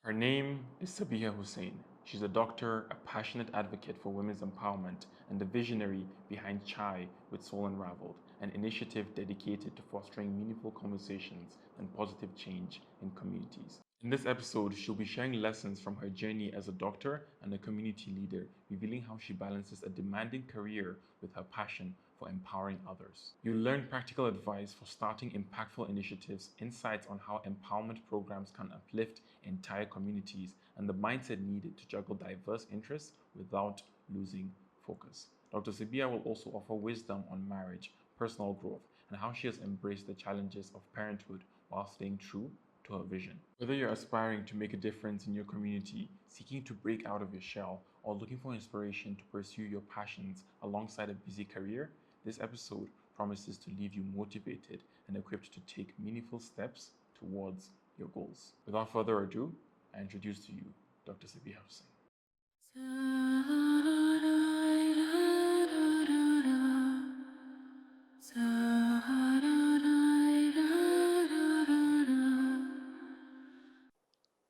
Her name is Sabeeha Hussein. She's a doctor, a passionate advocate for women's empowerment, and the visionary behind Chai with Soul Unraveled, an initiative dedicated to fostering meaningful conversations and positive change in communities. In this episode, she'll be sharing lessons from her journey as a doctor and a community leader, revealing how she balances a demanding career with her passion for empowering others. You'll learn practical advice for starting impactful initiatives, insights on how empowerment programs can uplift entire communities, and the mindset needed to juggle diverse interests without losing focus. Dr. Sabia will also offer wisdom on marriage, personal growth, and how she has embraced the challenges of parenthood while staying true to her vision. Whether you're aspiring to make a difference in your community, seeking to break out of your shell, or looking for inspiration to pursue your passions alongside a busy career, this episode promises to leave you motivated and equipped to take meaningful steps towards your goals. Without further ado, I introduce to you Dr. Sabeeha Hussein.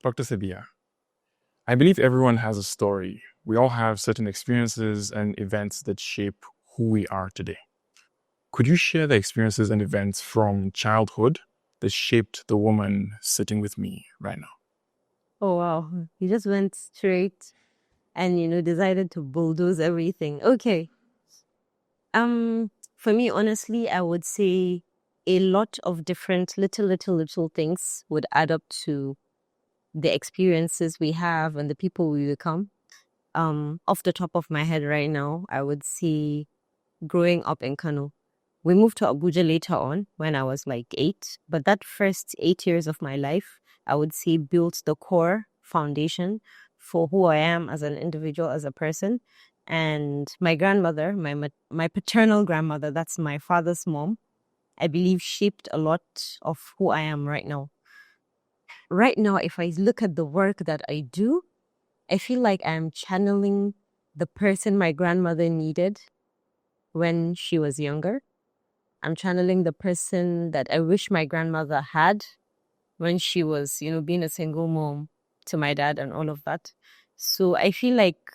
Dr. Sabia, I believe everyone has a story. We all have certain experiences and events that shape who we are today. Could you share the experiences and events from childhood that shaped the woman sitting with me right now? Oh, wow. You just went straight and, decided to bulldoze everything. Okay. For me, honestly, I would say a lot of different little things would add up to the experiences we have and the people we become. Off the top of my head right now, I would say growing up in Kano. We moved to Abuja later on when I was like 8, but that first 8 years of my life, I would say built the core foundation for who I am as an individual, as a person. And my grandmother, my paternal grandmother, that's my father's mom, I believe shaped a lot of who I am right now. Right now, if I look at the work that I do, I feel like I'm channeling the person my grandmother needed when she was younger. I'm channeling the person that I wish my grandmother had when she was, being a single mom to my dad and all of that. So I feel like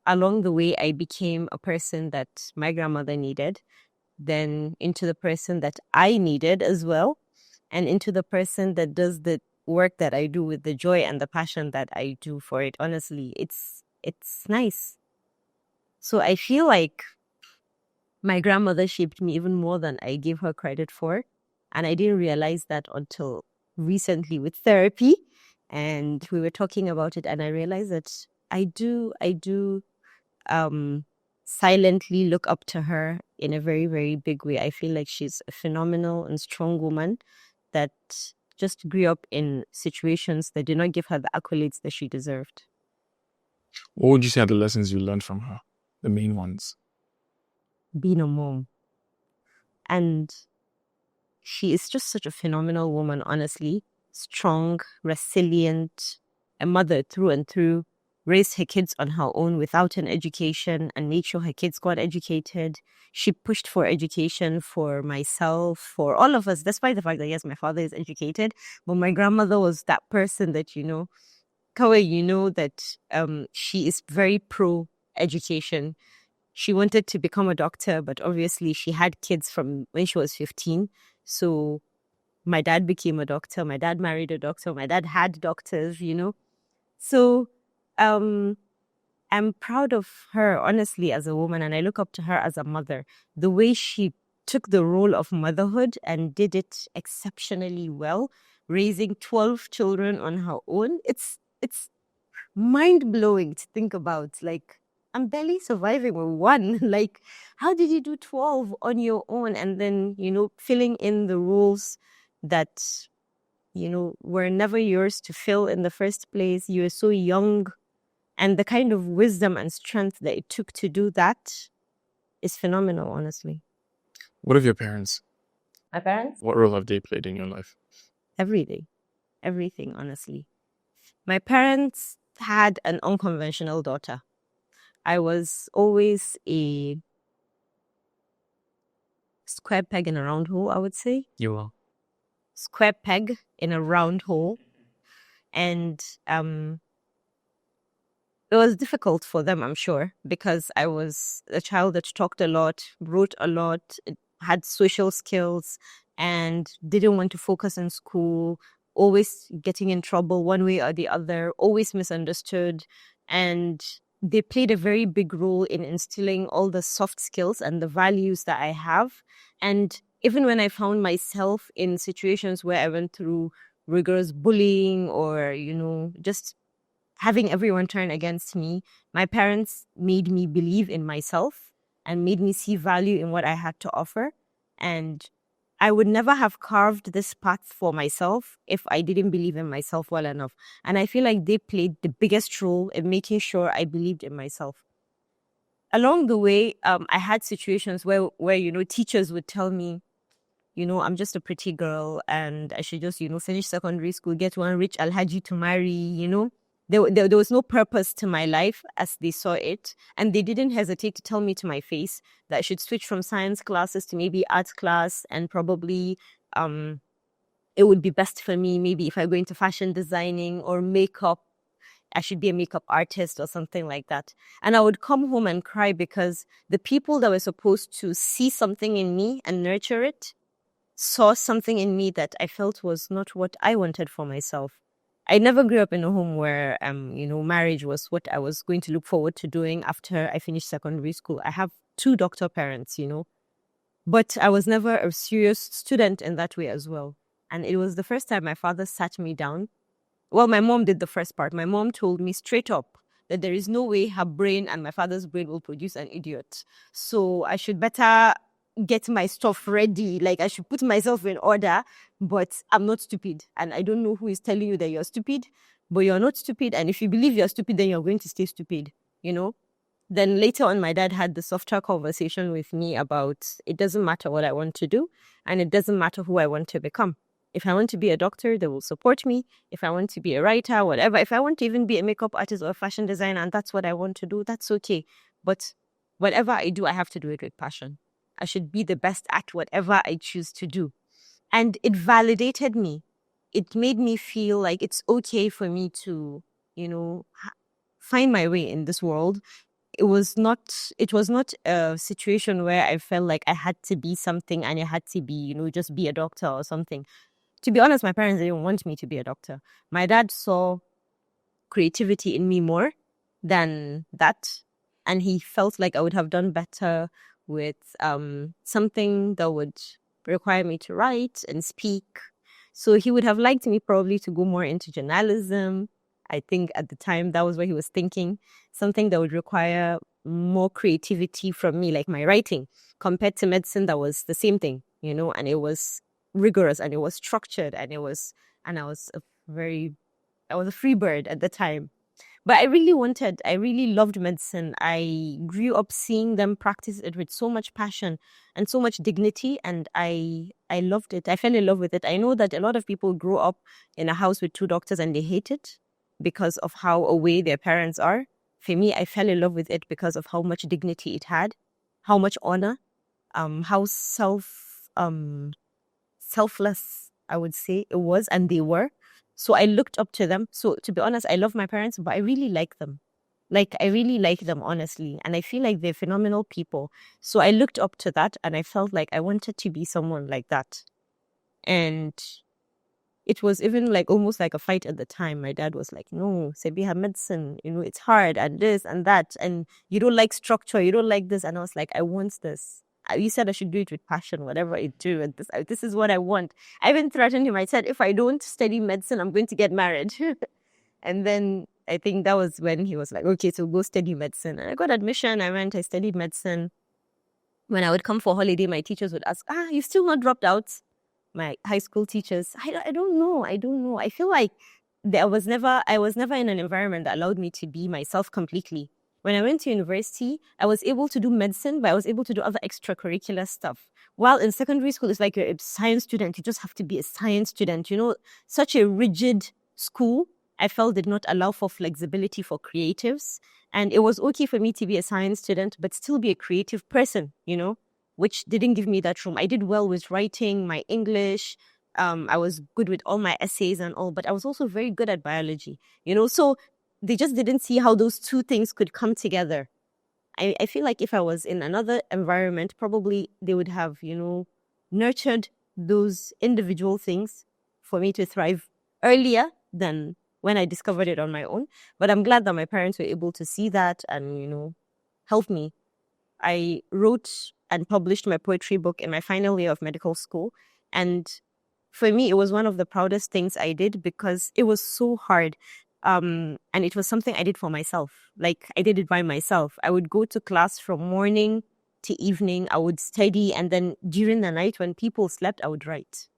along the way, I became a person that my grandmother needed, then into the person that I needed as well, and into the person that does the work that I do with the joy and the passion that I do for it. Honestly, it's nice. So I feel like my grandmother shaped me even more than I gave her credit for. And I didn't realize that until recently with therapy. And we were talking about it, and I realized that I do silently look up to her in a very, very big way. I feel like she's a phenomenal and strong woman that just grew up in situations that did not give her the accolades that she deserved. What would you say are the lessons you learned from her? The main ones? Being a mom. And she is just such a phenomenal woman, honestly. Strong, resilient, a mother through and through, raised her kids on her own without an education and made sure her kids got educated. She pushed for education for myself, for all of us, despite the fact that, yes, my father is educated, but my grandmother was that person that, Kawa, that she is very pro education. She wanted to become a doctor, but obviously she had kids from when she was 15. So my dad became a doctor. My dad married a doctor. My dad had doctors. So I'm proud of her, honestly, as a woman, and I look up to her as a mother. The way she took the role of motherhood and did it exceptionally well, raising 12 children on her own. It's mind-blowing to think about. Like, I'm barely surviving with one. Like, how did you do 12 on your own? And then, filling in the rules that, were never yours to fill in the first place. You were so young. And the kind of wisdom and strength that it took to do that is phenomenal, honestly. What of your parents? My parents? What role have they played in your life? Every day. Everything, honestly. My parents had an unconventional daughter. I was always a square peg in a round hole, I would say. You are. Square peg in a round hole. And it was difficult for them, I'm sure, because I was a child that talked a lot, wrote a lot, had social skills, and didn't want to focus in school, always getting in trouble one way or the other, always misunderstood. And they played a very big role in instilling all the soft skills and the values that I have. And even when I found myself in situations where I went through rigorous bullying or, just having everyone turn against me, my parents made me believe in myself and made me see value in what I had to offer. And I would never have carved this path for myself if I didn't believe in myself well enough. And I feel like they played the biggest role in making sure I believed in myself. Along the way, I had situations where teachers would tell me, I'm just a pretty girl and I should just, finish secondary school, get one rich Alhaji to marry. There was no purpose to my life as they saw it. And they didn't hesitate to tell me to my face that I should switch from science classes to maybe arts class, and probably it would be best for me maybe if I go into fashion designing or makeup, I should be a makeup artist or something like that. And I would come home and cry because the people that were supposed to see something in me and nurture it saw something in me that I felt was not what I wanted for myself. I never grew up in a home where, marriage was what I was going to look forward to doing after I finished secondary school. I have 2 doctor parents, but I was never a serious student in that way as well. And it was the first time my father sat me down. Well, my mom did the first part. My mom told me straight up that there is no way her brain and my father's brain will produce an idiot. So I should better get my stuff ready. Like, I should put myself in order, but I'm not stupid. And I don't know who is telling you that you're stupid, but you're not stupid. And if you believe you're stupid, then you're going to stay stupid, Then later on, my dad had the softer conversation with me about it doesn't matter what I want to do, and it doesn't matter who I want to become. If I want to be a doctor, they will support me. If I want to be a writer, whatever. If I want to even be a makeup artist or a fashion designer, and that's what I want to do, that's okay. But whatever I do, I have to do it with passion. I should be the best at whatever I choose to do. And it validated me. It made me feel like it's okay for me to, find my way in this world. It was not a situation where I felt like I had to be something and I had to be, just be a doctor or something. To be honest, my parents didn't want me to be a doctor. My dad saw creativity in me more than that. And he felt like I would have done better with something that would require me to write and speak. So he would have liked me probably to go more into journalism. I think at the time that was what he was thinking. Something that would require more creativity from me, like my writing, compared to medicine that was the same thing, and it was rigorous and it was structured and I was a free bird at the time. But I really loved medicine. I grew up seeing them practice it with so much passion and so much dignity, and I loved it. I fell in love with it. I know that a lot of people grow up in a house with 2 doctors and they hate it because of how away their parents are. For me, I fell in love with it because of how much dignity it had, how much honor, how selfless, I would say it was, and they were. So I looked up to them. So to be honest, I love my parents, but I really like them. Like, I really like them, honestly. And I feel like they're phenomenal people. So I looked up to that and I felt like I wanted to be someone like that. And it was even like almost like a fight at the time. My dad was like, no, Sabeeha, medicine, it's hard and this and that. And you don't like structure, you don't like this. And I was like, I want this. You said I should do it with passion, whatever I do. And this is what I want. I even threatened him. I said, if I don't study medicine, I'm going to get married. And then I think that was when he was like, okay, so go study medicine. And I got admission. I studied medicine. When I would come for holiday, my teachers would ask, you still not dropped out? My high school teachers, I don't know. I feel like I was never in an environment that allowed me to be myself completely. When I went to university, I was able to do medicine, but I was able to do other extracurricular stuff. While in secondary school, it's like you're a science student. You just have to be a science student. Such a rigid school, I felt did not allow for flexibility for creatives. And it was okay for me to be a science student, but still be a creative person, which didn't give me that room. I did well with writing, my English, I was good with all my essays and all, but I was also very good at biology, so they just didn't see how those two things could come together. I feel like if I was in another environment, probably they would have, nurtured those individual things for me to thrive earlier than when I discovered it on my own. But I'm glad that my parents were able to see that and, help me. I wrote and published my poetry book in my final year of medical school. And for me, it was one of the proudest things I did because it was so hard. And it was something I did for myself. Like, I did it by myself. I would go to class from morning to evening. I would study. And then during the night when people slept, I would write.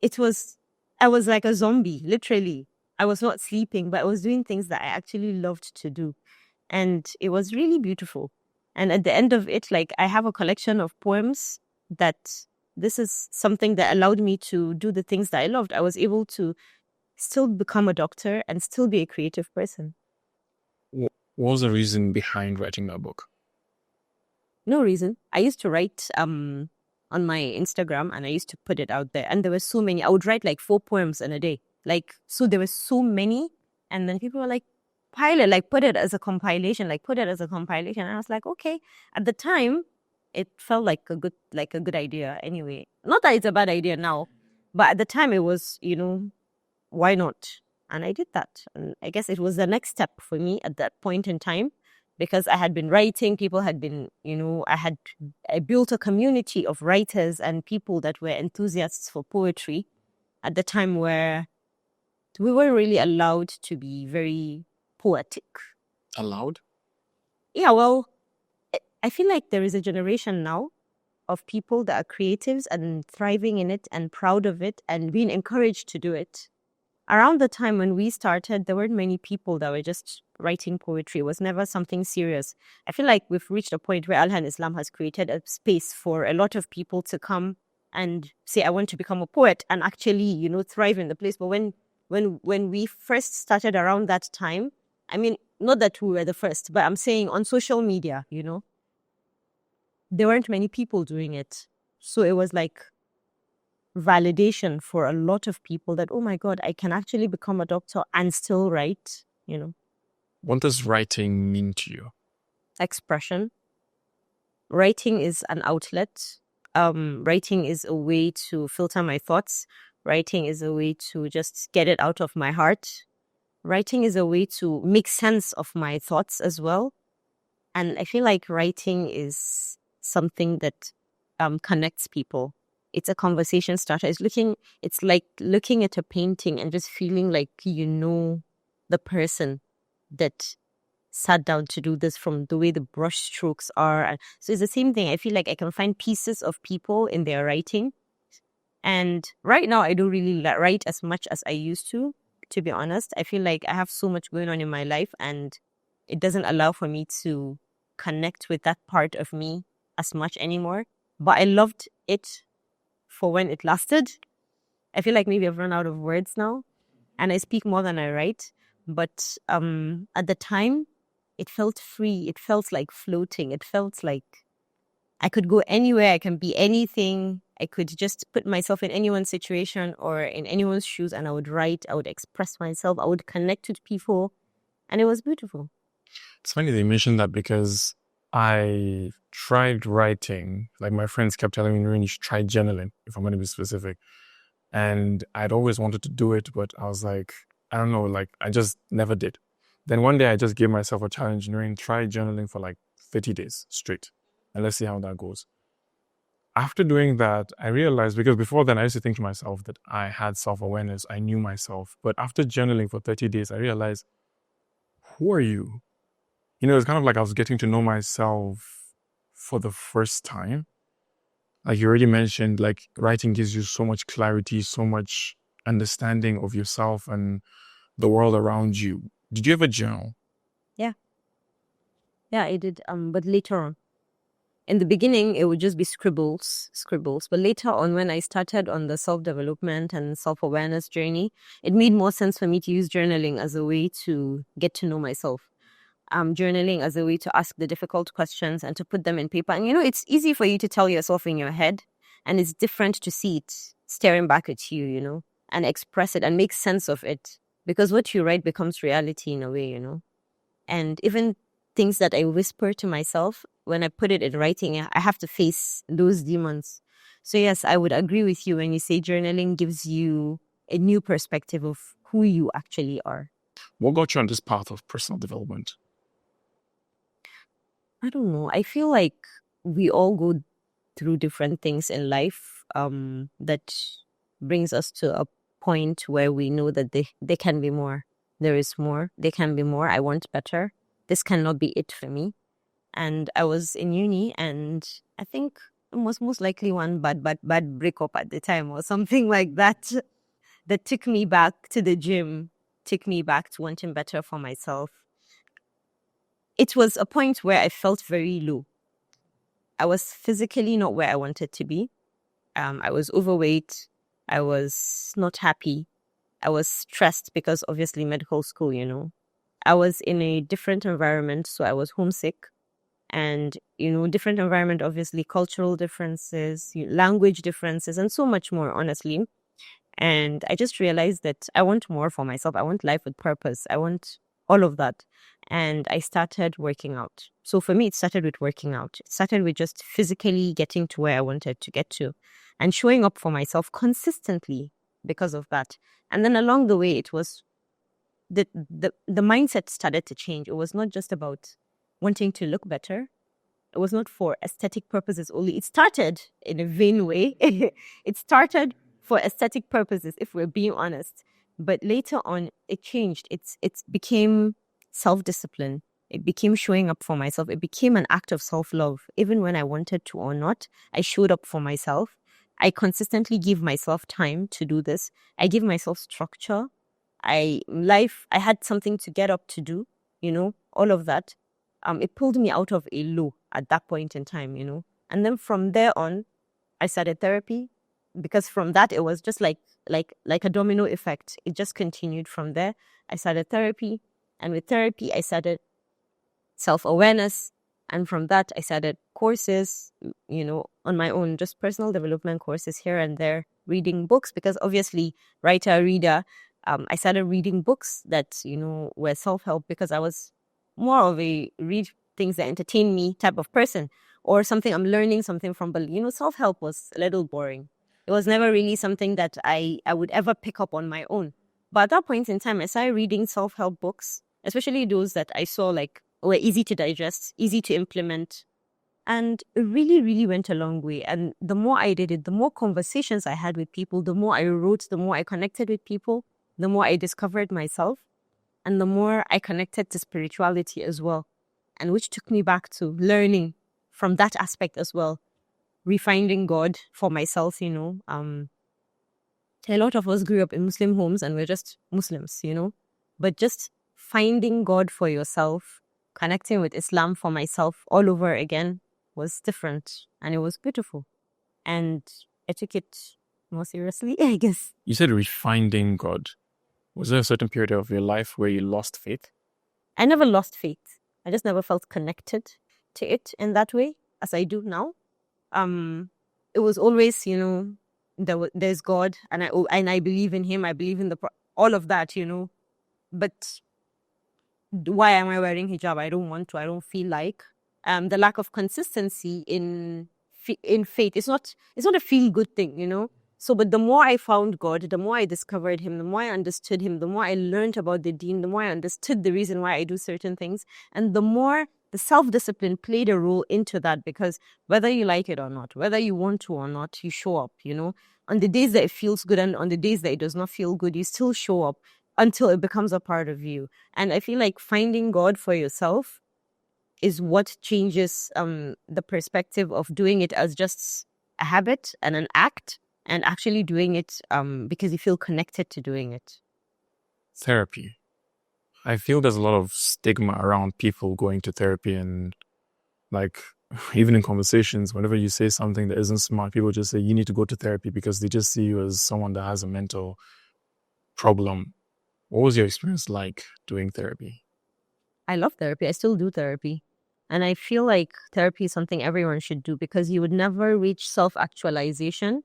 I was like a zombie, literally. I was not sleeping, but I was doing things that I actually loved to do. And it was really beautiful. And at the end of it, like, I have a collection of poems that this is something that allowed me to do the things that I loved. I was able to still become a doctor and still be a creative person. What was the reason behind writing that book? No reason. I used to write on my Instagram and I used to put it out there. And there were so many. I would write like 4 poems in a day. So there were so many. And then people were like, put it as a compilation. And I was like, okay. At the time, it felt like a good idea anyway. Not that it's a bad idea now, but at the time it was, why not? And I did that. And I guess it was the next step for me at that point in time because I had been writing. People had been, I built a community of writers and people that were enthusiasts for poetry at the time where we weren't really allowed to be very poetic. Allowed? Yeah, well, I feel like there is a generation now of people that are creatives and thriving in it and proud of it and being encouraged to do it. Around the time when we started, there weren't many people that were just writing poetry. It was never something serious. I feel like we've reached a point where Al-Han Islam has created a space for a lot of people to come and say, I want to become a poet and actually, thrive in the place. But when we first started around that time, I mean, not that we were the first, but I'm saying on social media, there weren't many people doing it. So it was like validation for a lot of people that, oh my God, I can actually become a doctor and still write, What does writing mean to you? Expression. Writing is an outlet. Writing is a way to filter my thoughts. Writing is a way to just get it out of my heart. Writing is a way to make sense of my thoughts as well. And I feel like writing is something that connects people. It's a conversation starter. It's like looking at a painting and just feeling like the person that sat down to do this from the way the brush strokes are. And so it's the same thing. I feel like I can find pieces of people in their writing. And right now, I don't really write as much as I used to be honest. I feel like I have so much going on in my life and it doesn't allow for me to connect with that part of me as much anymore. But I loved it for when it lasted. I feel like maybe I've run out of words now and I speak more than I write. But at the time, it felt free. It felt like floating. It felt like I could go anywhere. I can be anything. I could just put myself in anyone's situation or in anyone's shoes and I would write. I would express myself. I would connect with people. And it was beautiful. It's funny they mentioned that because I tried writing. Like my friends kept telling me, Nurain, you should try journaling, if I'm going to be specific. And I'd always wanted to do it, but I was like, I don't know, like I just never did. Then one day I just gave myself a challenge, Nurain, try journaling for like 30 days straight. And let's see how that goes. After doing that, I realized, because before then I used to think to myself that I had self-awareness, I knew myself. But after journaling for 30 days, I realized, who are you? It's kind of like I was getting to know myself for the first time. Like you already mentioned, like writing gives you so much clarity, so much understanding of yourself and the world around you. Did you ever journal? Yeah, I did. But later on. In the beginning, it would just be scribbles. But later on, when I started on the self-development and self-awareness journey, it made more sense for me to use journaling as a way to get to know myself. Journaling as a way to ask the difficult questions and to put them in paper. And it's easy for you to tell yourself in your head, and it's different to see it. staring back at you, and express it and make sense of it. Because what you write becomes reality in a way. And even things that I whisper to myself, when I put it in writing, I have to face those demons. So yes, I would agree with you when you say journaling gives you a new perspective of who you actually are. What got you on this path of personal development? I don't know. I feel like we all go through different things in life that brings us to a point where we know that they can be more. There is more. They can be more. I want better. This cannot be it for me. And I was in uni, and I think it was most likely one bad breakup at the time or something like that took me back to the gym, took me back to wanting better for myself. It was a point where I felt very low. I was physically not where I wanted to be. I was overweight. I was not happy. I was stressed because obviously medical school. I was in a different environment, so I was homesick. And, different environment, obviously cultural differences, language differences, and so much more, honestly. And I just realized that I want more for myself. I want life with purpose. I want all of that. And I started working out. So for me, it started with working out. It started with just physically getting to where I wanted to get to and showing up for myself consistently because of that. And then along the way, it was the mindset started to change. It was not just about wanting to look better. It was not for aesthetic purposes only. It started in a vain way. It started for aesthetic purposes, if we're being honest. But later on, it changed. It became self-discipline. It became showing up for myself. It became an act of self-love. Even when I wanted to or not, I showed up for myself. I consistently give myself time to do this. I give myself structure. I had something to get up to do, all of that. It pulled me out of a low at that point in time, And then from there on, I started therapy, because from that, it was just like a domino effect. It just continued from there. I started therapy, and with therapy, I started self-awareness. And from that, I started courses, on my own, just personal development courses here and there, reading books, because obviously, reader, I started reading books that, were self-help, because I was more of a read things that entertain me type of person, or something I'm learning something from. But, self-help was a little boring. It was never really something that I would ever pick up on my own. But at that point in time, I started reading self-help books, especially those that I saw were easy to digest, easy to implement. And it really, really went a long way. And the more I did it, the more conversations I had with people, the more I wrote, the more I connected with people, the more I discovered myself, and the more I connected to spirituality as well. And which took me back to learning from that aspect as well, refinding God for myself, A lot of us grew up in Muslim homes and we're just Muslims, But just finding God for yourself, connecting with Islam for myself all over again was different, and it was beautiful. And I took it more seriously, I guess. You said refinding God. Was there a certain period of your life where you lost faith? I never lost faith. I just never felt connected to it in that way as I do now. It was always, there's God, and I believe in Him. I believe in all of that, But why am I wearing hijab? I don't want to. I don't feel like. The lack of consistency in faith. It's not a feel good thing, So, but the more I found God, the more I discovered Him, the more I understood Him, the more I learned about the deen, the more I understood the reason why I do certain things, and the more the self-discipline played a role into that, because whether you like it or not, whether you want to or not, you show up, On the days that it feels good and on the days that it does not feel good, you still show up until it becomes a part of you. And I feel like finding God for yourself is what changes the perspective of doing it as just a habit and an act, and actually doing it because you feel connected to doing it. Therapy. I feel there's a lot of stigma around people going to therapy, and even in conversations, whenever you say something that isn't smart, people just say you need to go to therapy because they just see you as someone that has a mental problem. What was your experience like doing therapy? I love therapy. I still do therapy. And I feel like therapy is something everyone should do, because you would never reach self-actualization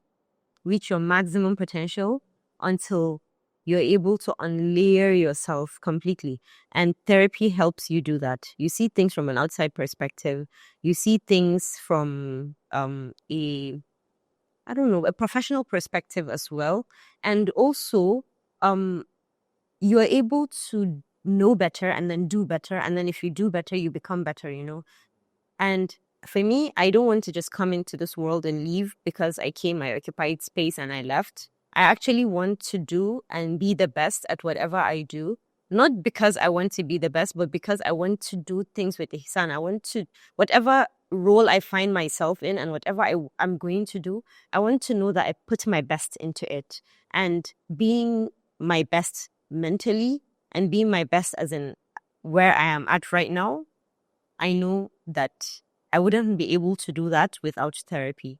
reach your maximum potential until you're able to unlayer yourself completely. And therapy helps you do that. You see things from an outside perspective. You see things from a professional perspective as well. And also, you are able to know better and then do better. And then if you do better, you become better, And for me, I don't want to just come into this world and leave because I occupied space and I left. I actually want to do and be the best at whatever I do. Not because I want to be the best, but because I want to do things with ihsan. I want to, whatever role I find myself in and whatever I'm going to do, I want to know that I put my best into it. And being my best mentally and being my best as in where I am at right now, I know that I wouldn't be able to do that without therapy.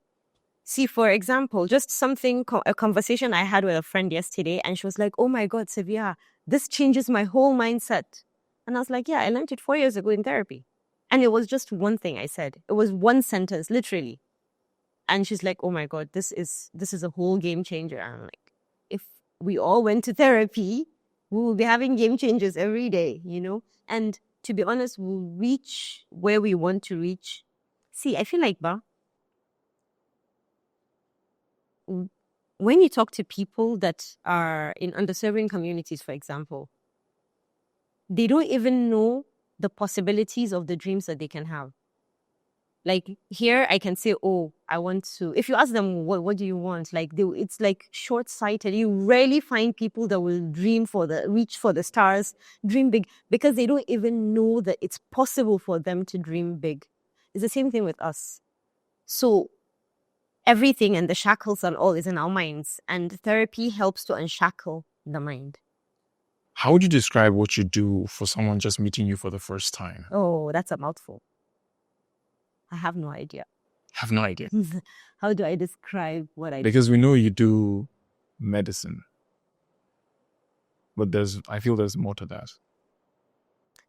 See, for example, just a conversation I had with a friend yesterday, and she was like, "Oh my God, Sabeeha, this changes my whole mindset." And I was like, "Yeah, I learned it 4 years ago in therapy." And it was just one thing I said. It was one sentence, literally. And she's like, "Oh my God, this is a whole game changer." And I'm like, if we all went to therapy, we will be having game changers every day, And to be honest, we'll reach where we want to reach. See, I feel like, when you talk to people that are in underserving communities, for example, they don't even know the possibilities of the dreams that they can have. Like here, I can say, "Oh, I want to." If you ask them, "What do you want?" It's like short-sighted. You rarely find people that will reach for the stars, dream big, because they don't even know that it's possible for them to dream big. It's the same thing with us. So everything and the shackles and all is in our minds, and therapy helps to unshackle the mind. How would you describe what you do for someone just meeting you for the first time? Oh, that's a mouthful. I have no idea. Have no idea. How do I describe what I do? Because we know you do medicine, but I feel there's more to that.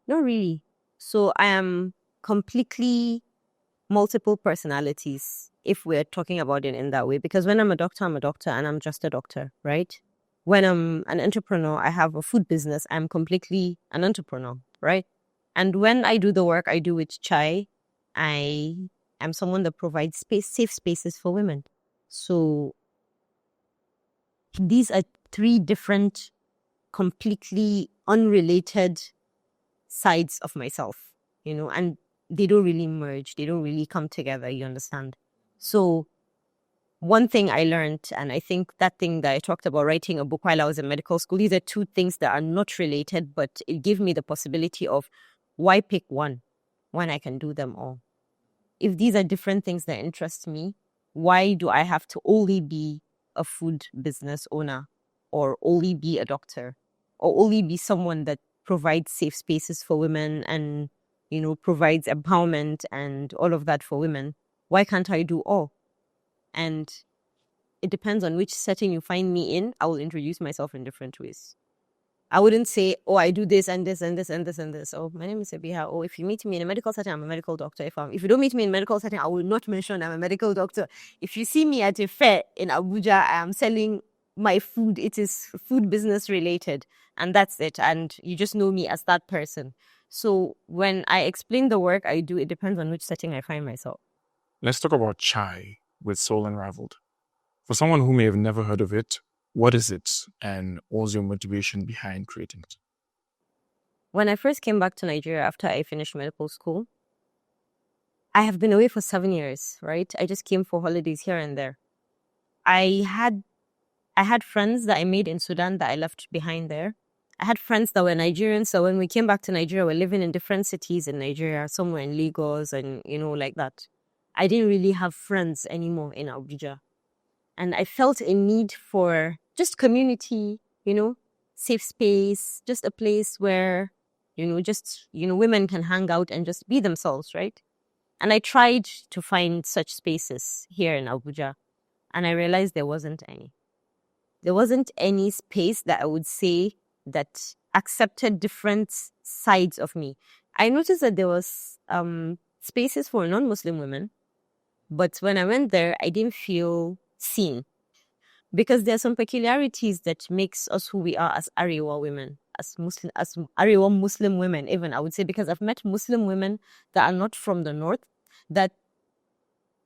Not really. So I am completely multiple personalities, if we're talking about it in that way. Because when I'm a doctor and I'm just a doctor, right? When I'm an entrepreneur, I have a food business, I'm completely an entrepreneur, right? And when I do the work I do with Chai, I am someone that provides safe spaces for women. So these are 3 different, completely unrelated sides of myself, and they don't really merge. They don't really come together, you understand? So one thing I learned, and I think that thing that I talked about writing a book while I was in medical school, these are 2 things that are not related, but it gave me the possibility of why pick one when I can do them all? If these are different things that interest me, why do I have to only be a food business owner or only be a doctor or only be someone that provides safe spaces for women and, provides empowerment and all of that for women? Why can't I do all? And it depends on which setting you find me in. I will introduce myself in different ways. I wouldn't say, "Oh, I do this and this and this and this and this. Oh, my name is Sabeeha. Oh, if you meet me in a medical setting, I'm a medical doctor. If you don't meet me in a medical setting, I will not mention I'm a medical doctor. If you see me at a fair in Abuja, I am selling my food. It is food business related, and that's it. And you just know me as that person." So when I explain the work I do, it depends on which setting I find myself. Let's talk about Chai with Soul Unraveled. For someone who may have never heard of it, what is it, and what's your motivation behind creating it? When I first came back to Nigeria after I finished medical school, I have been away for 7 years, right? I just came for holidays here and there. I had friends that I made in Sudan that I left behind there. I had friends that were Nigerians, so when we came back to Nigeria, we're living in different cities in Nigeria, somewhere in Lagos and, like that. I didn't really have friends anymore in Abuja. And I felt a need for just community, safe space, just a place where, women can hang out and just be themselves, right? And I tried to find such spaces here in Abuja, and I realized there wasn't any. There wasn't any space that I would say that accepted different sides of me. I noticed that there was spaces for non-Muslim women, but when I went there, I didn't feel seen. because there are some peculiarities that makes us who we are as Arewa women, as Arewa Muslim women, even I would say, because I've met Muslim women that are not from the north, that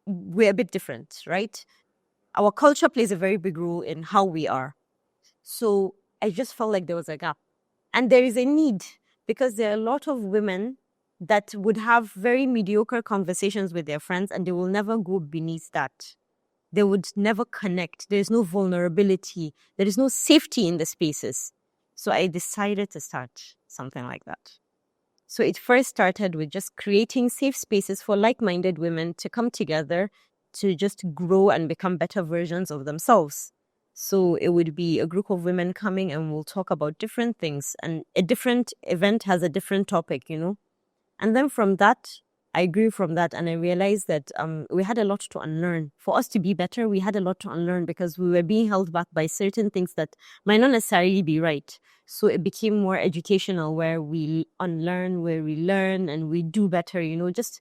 we're a bit different, right? Our culture plays a very big role in how we are. So I just felt like there was a gap. And there is a need, because there are a lot of women that would have very mediocre conversations with their friends and they will never go beneath that. They would never connect. There's no vulnerability. There is no safety in the spaces. So I decided to start something like that. So it first started with just creating safe spaces for like-minded women to come together to just grow and become better versions of themselves. So it would be a group of women coming and we'll talk about different things, and a different event has a different topic, you know. And then from that, I grew from that, and I realized that we had a lot to unlearn. For us to be better, we had a lot to unlearn because we were being held back by certain things that might not necessarily be right. So it became more educational, where we unlearn, where we learn, and we do better, you know, just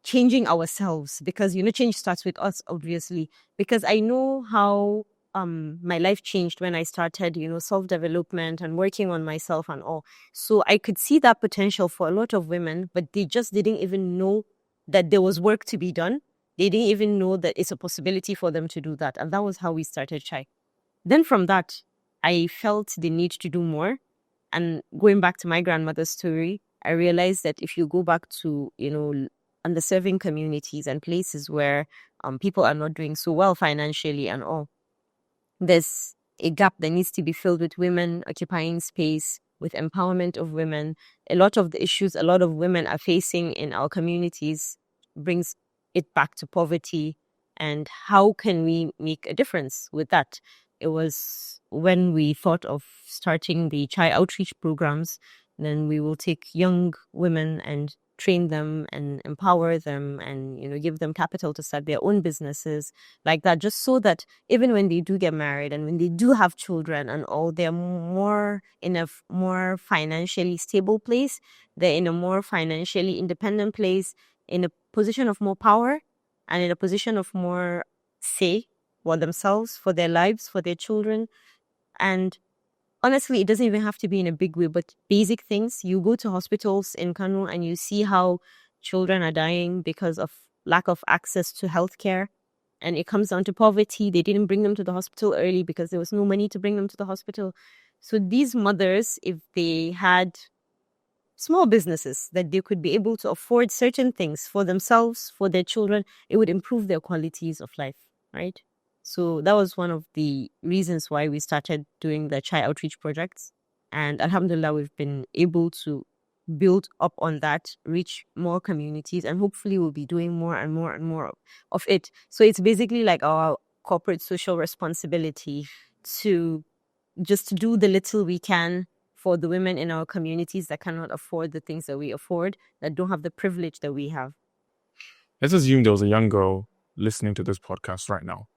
changing ourselves, because, you know, change starts with us, obviously, because I know how my life changed when I started, you know, self-development and working on myself and all. So I could see that potential for a lot of women, but they just didn't even know that there was work to be done. They didn't even know that it's a possibility for them to do that. And that was how we started Chai. Then from that, I felt the need to do more. And going back to my grandmother's story, I realized that if you go back to, you know, underserving communities and places where people are not doing so well financially and all, there's a gap that needs to be filled with women occupying space, with empowerment of women. A lot of the issues a lot of women are facing in our communities brings it back to poverty. And how can we make a difference with that? It was when we thought of starting the Chai outreach programs. Then we will take young women and train them and empower them and, you know, give them capital to start their own businesses like that, just so that even when they do get married and when they do have children and all, they're more in a more financially stable place. They're in a more financially independent place, in a position of more power and in a position of more say for themselves, for their lives, for their children. And honestly, it doesn't even have to be in a big way, but basic things. You go to hospitals in Kano and you see how children are dying because of lack of access to healthcare. And it comes down to poverty. They didn't bring them to the hospital early because there was no money to bring them to the hospital. So these mothers, if they had small businesses that they could be able to afford certain things for themselves, for their children, it would improve their qualities of life, right? So that was one of the reasons why we started doing the Chai outreach projects. And Alhamdulillah, we've been able to build up on that, reach more communities, and hopefully we'll be doing more and more and more of it. So it's basically like our corporate social responsibility to just do the little we can for the women in our communities that cannot afford the things that we afford, that don't have the privilege that we have. Let's assume there was a young girl listening to this podcast right now,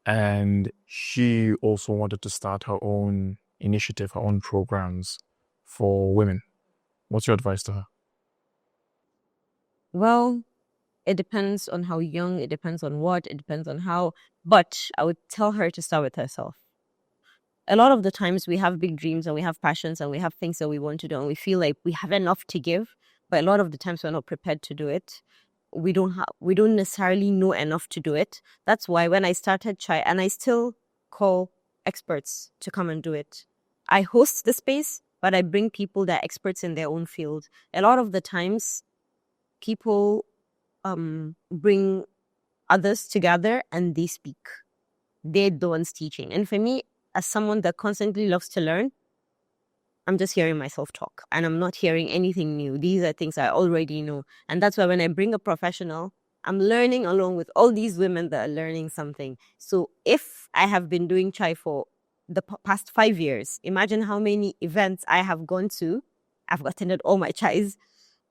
and she also wanted to start her own initiative, her own programs for women. What's your advice to her? Well, it depends on how young, it depends on what, it depends on how, but I would tell her to start with herself. A lot of the times we have big dreams and we have passions and we have things that we want to do and we feel like we have enough to give, but a lot of the times we're not prepared to do it. We don't necessarily know enough to do it. That's why when I started Chai, and I still call experts to come and do it, I host the space, but I bring people that are experts in their own field. A lot of the times people bring others together and they speak. They're the ones teaching. And for me, as someone that constantly loves to learn, I'm just hearing myself talk and I'm not hearing anything new. These are things I already know. And that's why when I bring a professional, I'm learning along with all these women that are learning something. So if I have been doing Chai for the past 5 years, imagine how many events I have gone to. I've attended all my Chais,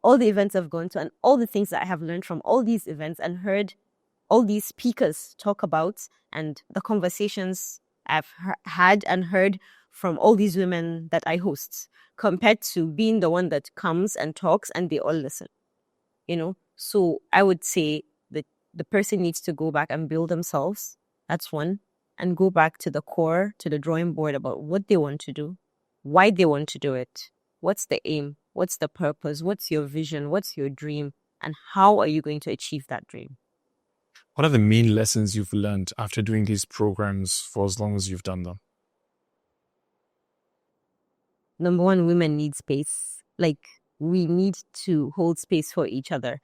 all the events I've gone to, and all the things that I have learned from all these events and heard all these speakers talk about, and the conversations I've had and heard from all these women that I host, compared to being the one that comes and talks and they all listen, you know? So I would say that the person needs to go back and build themselves. That's one. and go back to the core, to the drawing board about what they want to do, why they want to do it, what's the aim, what's the purpose, what's your vision, what's your dream, and how are you going to achieve that dream? What are the main lessons you've learned after doing these programs for as long as you've done them? Number one, women need space. Like, we need to hold space for each other.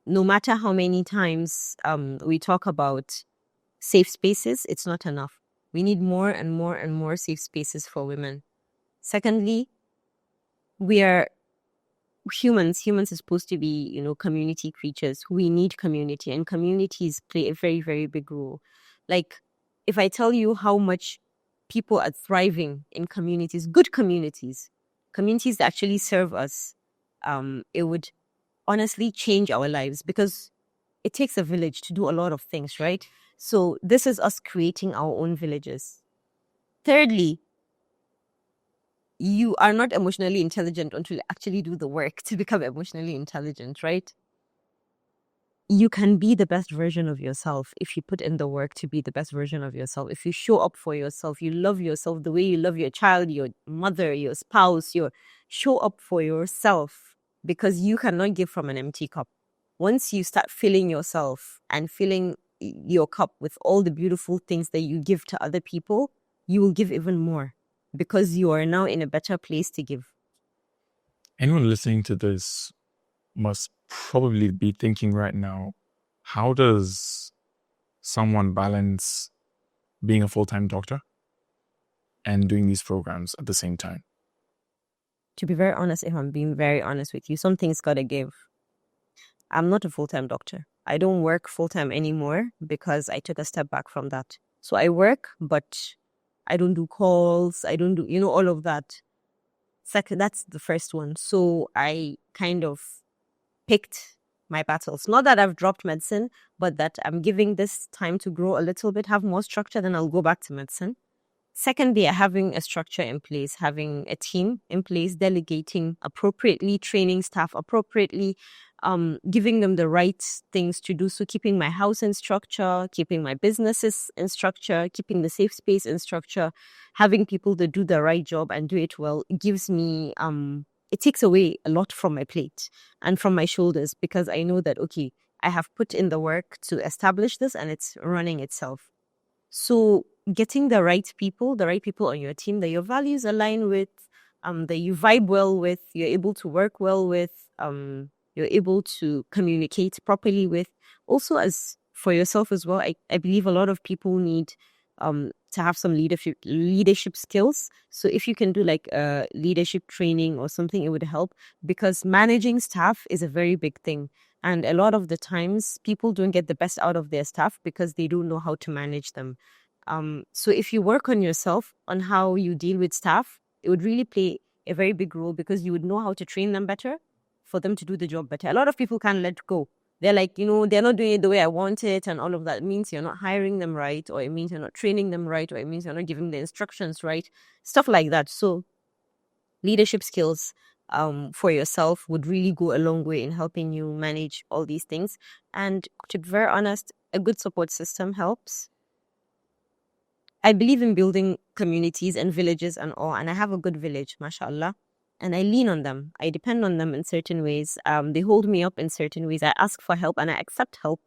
No matter how many times we talk about safe spaces, it's not enough. We need more and more and more safe spaces for women. Secondly, we are humans. Humans are supposed to be, community creatures. We need community, and communities play a very, very big role. Like, if I tell you how much people are thriving in communities, good communities that actually serve us, it would honestly change our lives, because it takes a village to do a lot of things, right? So this is us creating our own villages. Thirdly, you are not emotionally intelligent until you actually do the work to become emotionally intelligent, right? You can be the best version of yourself if you put in the work to be the best version of yourself. If you show up for yourself, you love yourself the way you love your child, your mother, your spouse, show up for yourself, because you cannot give from an empty cup. Once you start filling yourself and filling your cup with all the beautiful things that you give to other people, you will give even more, because you are now in a better place to give. Anyone listening to this must probably be thinking right now, how does someone balance being a full-time doctor and doing these programs at the same time? To be very honest, if I'm being very honest with you, something's got to give. I'm not a full-time doctor. I don't work full-time anymore because I took a step back from that. So I work, but I don't do calls. I don't do, all of that. Second, that's the first one. So I kind of picked my battles. Not that I've dropped medicine, but that I'm giving this time to grow a little bit, have more structure, then I'll go back to medicine. Secondly, having a structure in place, having a team in place, delegating appropriately, training staff appropriately, giving them the right things to do. So keeping my house in structure, keeping my businesses in structure, keeping the safe space in structure, having people that do the right job and do it well, it gives me, it takes away a lot from my plate and from my shoulders, because I know that, okay, I have put in the work to establish this and it's running itself. So getting the right people on your team that your values align with, that you vibe well with, you're able to work well with, you're able to communicate properly with. Also, as for yourself as well, I believe a lot of people need to have some leadership skills. So if you can do like a leadership training or something, it would help, because managing staff is a very big thing. And a lot of the times people don't get the best out of their staff because they don't know how to manage them. So if you work on yourself, on how you deal with staff, it would really play a very big role, because you would know how to train them better for them to do the job better. A lot of people can't let go. They're like, they're not doing it the way I want it, and all of that. It means you're not hiring them right, or it means you're not training them right, or it means you're not giving the instructions right, stuff like that. So leadership skills for yourself would really go a long way in helping you manage all these things. And to be very honest, a good support system helps. I believe in building communities and villages and all, and I have a good village, mashallah, and I lean on them. I depend on them in certain ways. They hold me up in certain ways. I ask for help and I accept help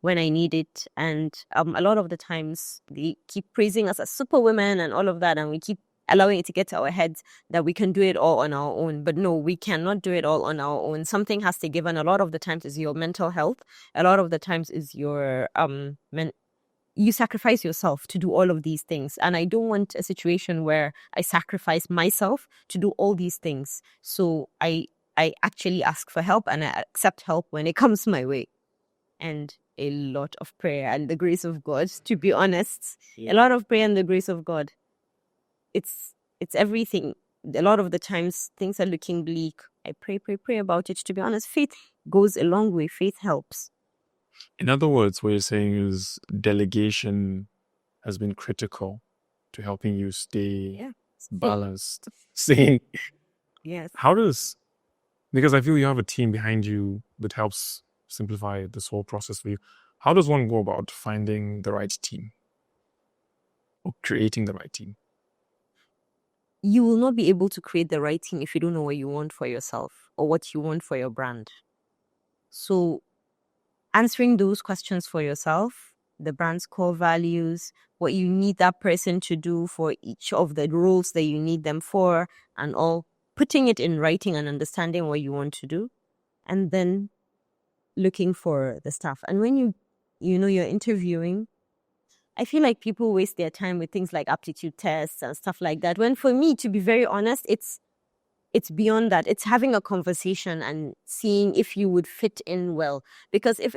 when I need it. And a lot of the times they keep praising us as superwomen and all of that, and we keep allowing it to get to our heads that we can do it all on our own. But no, we cannot do it all on our own. Something has to give, and a lot of the times is your mental health. A lot of the times is your you sacrifice yourself to do all of these things. And I don't want a situation where I sacrifice myself to do all these things. So I actually ask for help and I accept help when it comes my way. And a lot of prayer and the grace of God, to be honest. A lot of prayer and the grace of God. It's everything. A lot of the times things are looking bleak. I pray about it. To be honest, faith goes a long way. Faith helps. In other words, what you're saying is delegation has been critical to helping you stay balanced, sane. Yes. Because I feel you have a team behind you that helps simplify this whole process for you. How does one go about finding the right team? or creating the right team? You will not be able to create the right team if you don't know what you want for yourself or what you want for your brand. So answering those questions for yourself, the brand's core values, what you need that person to do for each of the roles that you need them for, and all, putting it in writing and understanding what you want to do, and then looking for the staff. And when you're interviewing, I feel like people waste their time with things like aptitude tests and stuff like that. When for me, to be very honest, it's beyond that. It's having a conversation and seeing if you would fit in well. Because if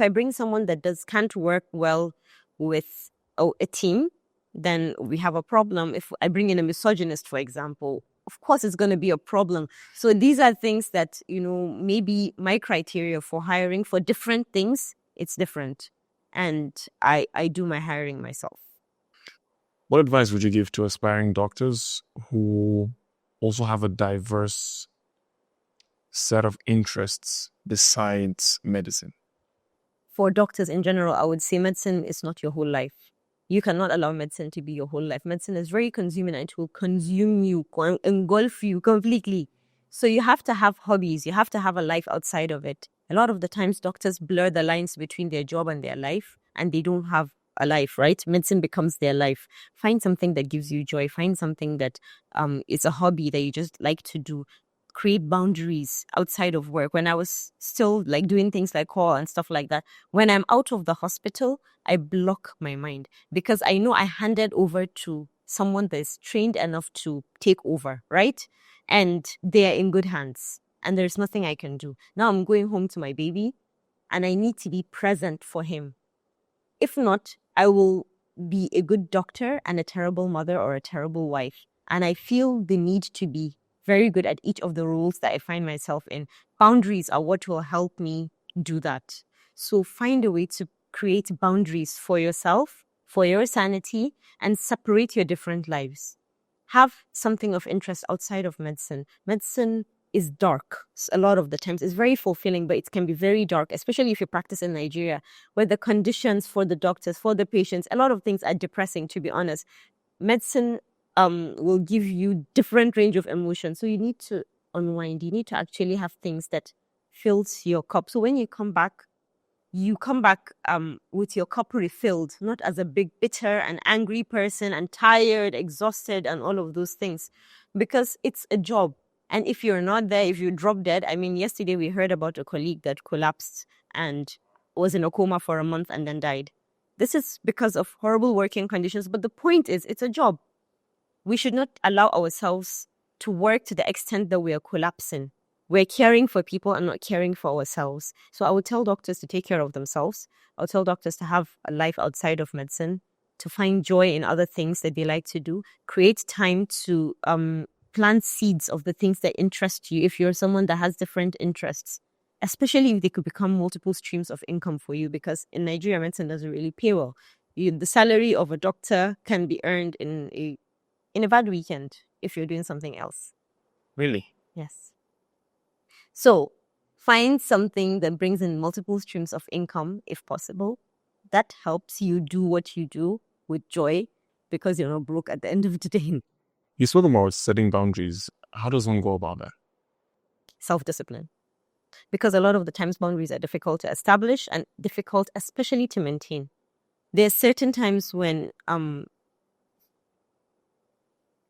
I bring someone that can't work well with a team, then we have a problem. If I bring in a misogynist, for example, of course it's going to be a problem. So these are things that, maybe my criteria for hiring for different things, it's different. And I do my hiring myself. What advice would you give to aspiring doctors who also have a diverse set of interests besides medicine? For doctors in general, I would say medicine is not your whole life. You cannot allow medicine to be your whole life. Medicine is very consuming and it will consume you, engulf you completely. So you have to have hobbies. You have to have a life outside of it. A lot of the times doctors blur the lines between their job and their life, and they don't have a life, right? Medicine becomes their life. Find something that gives you joy. Find something that is a hobby that you just like to do. Create boundaries outside of work. When I was still like doing things like call and stuff like that, when I'm out of the hospital, I block my mind because I know I handed over to someone that is trained enough to take over, right? And they are in good hands and there's nothing I can do. Now I'm going home to my baby and I need to be present for him. If not, I will be a good doctor and a terrible mother or a terrible wife. And I feel the need to be very good at each of the roles that I find myself in. Boundaries are what will help me do that. So find a way to create boundaries for yourself, for your sanity, and separate your different lives. Have something of interest outside of medicine. Medicine is dark a lot of the times. It's very fulfilling, but it can be very dark, especially if you practice in Nigeria, where the conditions for the doctors, for the patients, a lot of things are depressing, to be honest. Medicine will give you different range of emotions. So you need to unwind. You need to actually have things that fills your cup. So when you come back with your cup refilled, not as a big bitter and angry person and tired, exhausted, and all of those things, because it's a job. And if you're not there, if you drop dead, I mean, yesterday we heard about a colleague that collapsed and was in a coma for a month and then died. This is because of horrible working conditions. But the point is, it's a job. We should not allow ourselves to work to the extent that we are collapsing. We're caring for people and not caring for ourselves. So I would tell doctors to take care of themselves. I would tell doctors to have a life outside of medicine, to find joy in other things that they like to do, create time to plant seeds of the things that interest you if you're someone that has different interests, especially if they could become multiple streams of income for you, because in Nigeria, medicine doesn't really pay well. The salary of a doctor can be earned in a bad weekend if you're doing something else. Really? Yes. So find something that brings in multiple streams of income, if possible. That helps you do what you do with joy because you're not broke at the end of the day. You spoke about setting boundaries. How does one go about that? Self-discipline. Because a lot of the times boundaries are difficult to establish and difficult especially to maintain. There are certain times when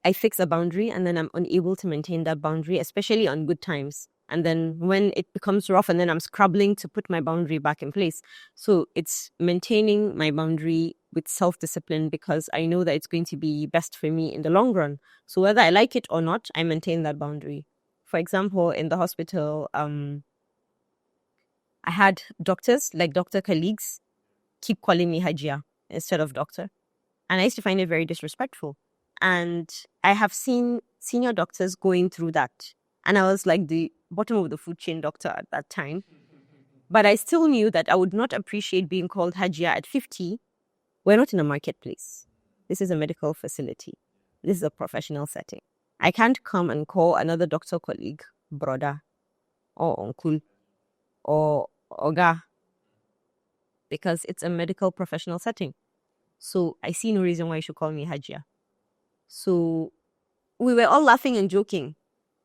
I fix a boundary and then I'm unable to maintain that boundary, especially on good times. And then when it becomes rough and then I'm scrabbling to put my boundary back in place. So it's maintaining my boundary with self-discipline because I know that it's going to be best for me in the long run. So whether I like it or not, I maintain that boundary. For example, in the hospital, I had doctors, like doctor colleagues, keep calling me Hajia instead of doctor. And I used to find it very disrespectful. And I have seen senior doctors going through that. And I was like the bottom of the food chain doctor at that time. But I still knew that I would not appreciate being called Hajia at 50. We're not in a marketplace. This is a medical facility. This is a professional setting. I can't come and call another doctor colleague brother or uncle or oga because it's a medical professional setting. So I see no reason why you should call me Hajia. So we were all laughing and joking.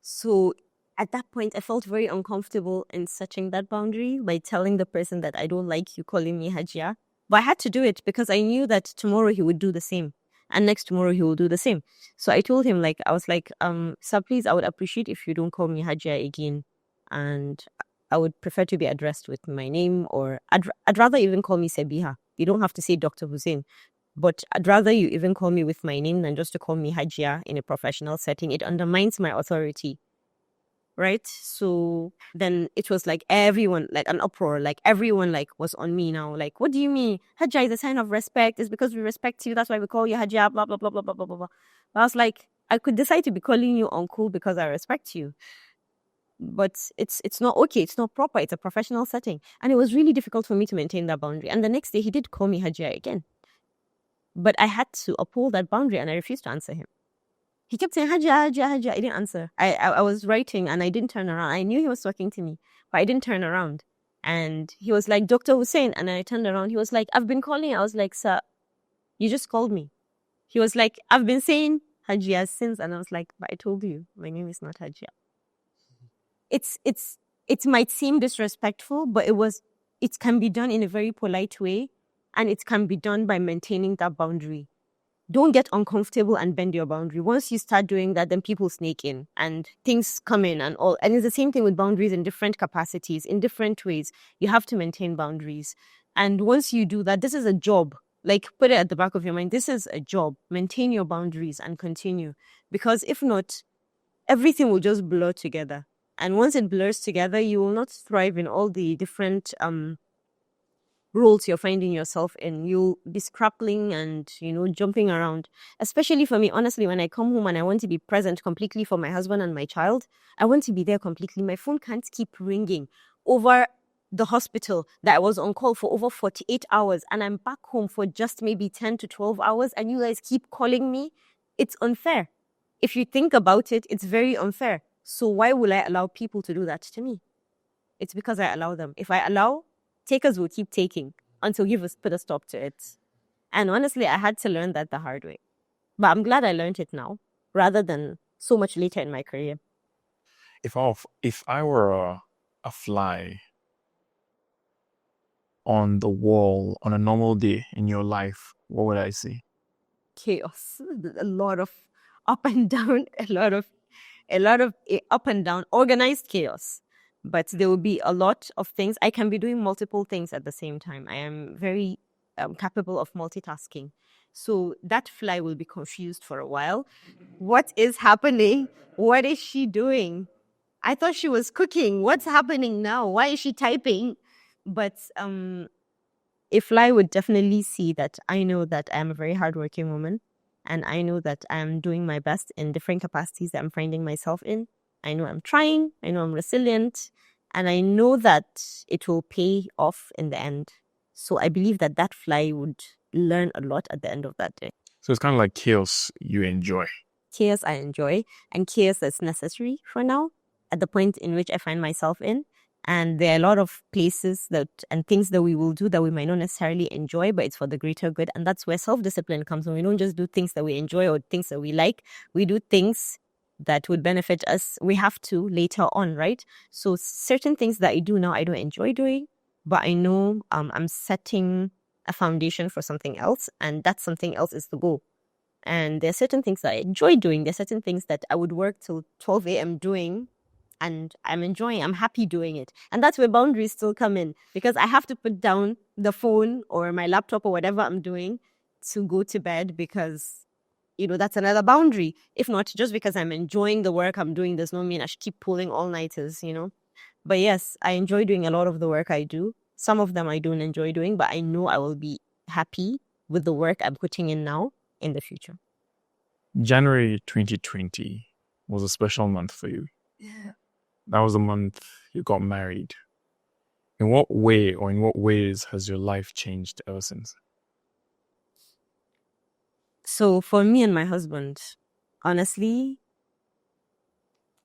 So at that point, I felt very uncomfortable in setting that boundary by telling the person that I don't like you calling me Hajia. But I had to do it because I knew that tomorrow he would do the same. And next tomorrow he will do the same. So I told him, I was like, sir, please, I would appreciate if you don't call me Hajia again. And I would prefer to be addressed with my name, or I'd rather even call me Sabeeha. You don't have to say Dr. Hussein. But I'd rather you even call me with my name than just to call me Hajia in a professional setting. It undermines my authority. Right? So then it was like everyone, like an uproar, like everyone was on me now. Like, what do you mean? Hajia is a sign of respect. It's because we respect you. That's why we call you Hajia, blah, blah, blah, blah, blah, blah, blah, blah. I was like, I could decide to be calling you uncle because I respect you. But it's not okay. It's not proper. It's a professional setting. And it was really difficult for me to maintain that boundary. And the next day he did call me Hajia again. But I had to uphold that boundary and I refused to answer him. He kept saying, Hajia, Hajia, Hajia. I didn't answer. I was writing and I didn't turn around. I knew he was talking to me, but I didn't turn around. And he was like, Dr. Hussein. And I turned around. He was like, I've been calling. I was like, sir, you just called me. He was like, I've been saying Hajia since. And I was like, but I told you, my name is not Hajia. It might seem disrespectful, but it can be done in a very polite way. And it can be done by maintaining that boundary. Don't get uncomfortable and bend your boundary. Once you start doing that, then people snake in and things come in and all. And it's the same thing with boundaries in different capacities, in different ways. You have to maintain boundaries. And once you do that, this is a job. Like, put it at the back of your mind. This is a job. Maintain your boundaries and continue. Because if not, everything will just blur together. And once it blurs together, you will not thrive in all the different roles you're finding yourself in. You'll be scrappling and, jumping around. Especially for me, honestly, when I come home and I want to be present completely for my husband and my child, I want to be there completely. My phone can't keep ringing over the hospital that I was on call for over 48 hours and I'm back home for just maybe 10 to 12 hours and you guys keep calling me. It's unfair. If you think about it, it's very unfair. So why will I allow people to do that to me? It's because I allow them. If I allow, takers will keep taking until you put a stop to it. And honestly, I had to learn that the hard way. But I'm glad I learned it now, rather than so much later in my career. If I were a fly on the wall on a normal day in your life, what would I see? Chaos. A lot of up and down, a lot of up and down, organized chaos. But there will be a lot of things. I can be doing multiple things at the same time. I am very capable of multitasking. So that fly will be confused for a while. What is happening? What is she doing? I thought she was cooking. What's happening now? Why is she typing? But a fly would definitely see that I know that I'm a very hardworking woman. And I know that I'm doing my best in different capacities that I'm finding myself in. I know I'm trying. I know I'm resilient. And I know that it will pay off in the end. So I believe that fly would learn a lot at the end of that day. So it's kind of like chaos you enjoy. Chaos I enjoy. And chaos that's necessary for now at the point in which I find myself in. And there are a lot of places and things that we will do that we might not necessarily enjoy, but it's for the greater good. And that's where self-discipline comes from. We don't just do things that we enjoy or things that we like. We do things that would benefit us. We have to later on, right? So certain things that I do now, I don't enjoy doing, but I know I'm setting a foundation for something else. And that something else is the goal. And there are certain things that I enjoy doing. There are certain things that I would work till 12 a.m. doing. And I'm happy doing it. And that's where boundaries still come in, because I have to put down the phone or my laptop or whatever I'm doing to go to bed, because, that's another boundary. If not, just because I'm enjoying the work I'm doing does not mean I should keep pulling all-nighters, But yes, I enjoy doing a lot of the work I do. Some of them I don't enjoy doing, but I know I will be happy with the work I'm putting in now in the future. January 2020 was a special month for you. Yeah. That was the month you got married. In what way or in what ways has your life changed ever since? So for me and my husband, honestly,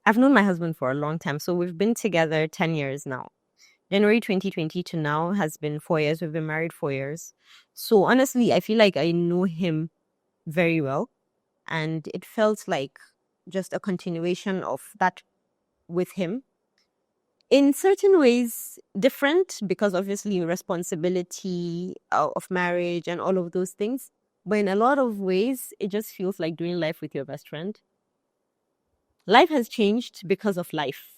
I've known my husband for a long time. So we've been together 10 years now. January 2020 to now has been 4 years. We've been married 4 years. So honestly, I feel like I know him very well. And it felt like just a continuation of that with him. In certain ways, different, because obviously responsibility of marriage and all of those things. But in a lot of ways, it just feels like doing life with your best friend. Life has changed because of life,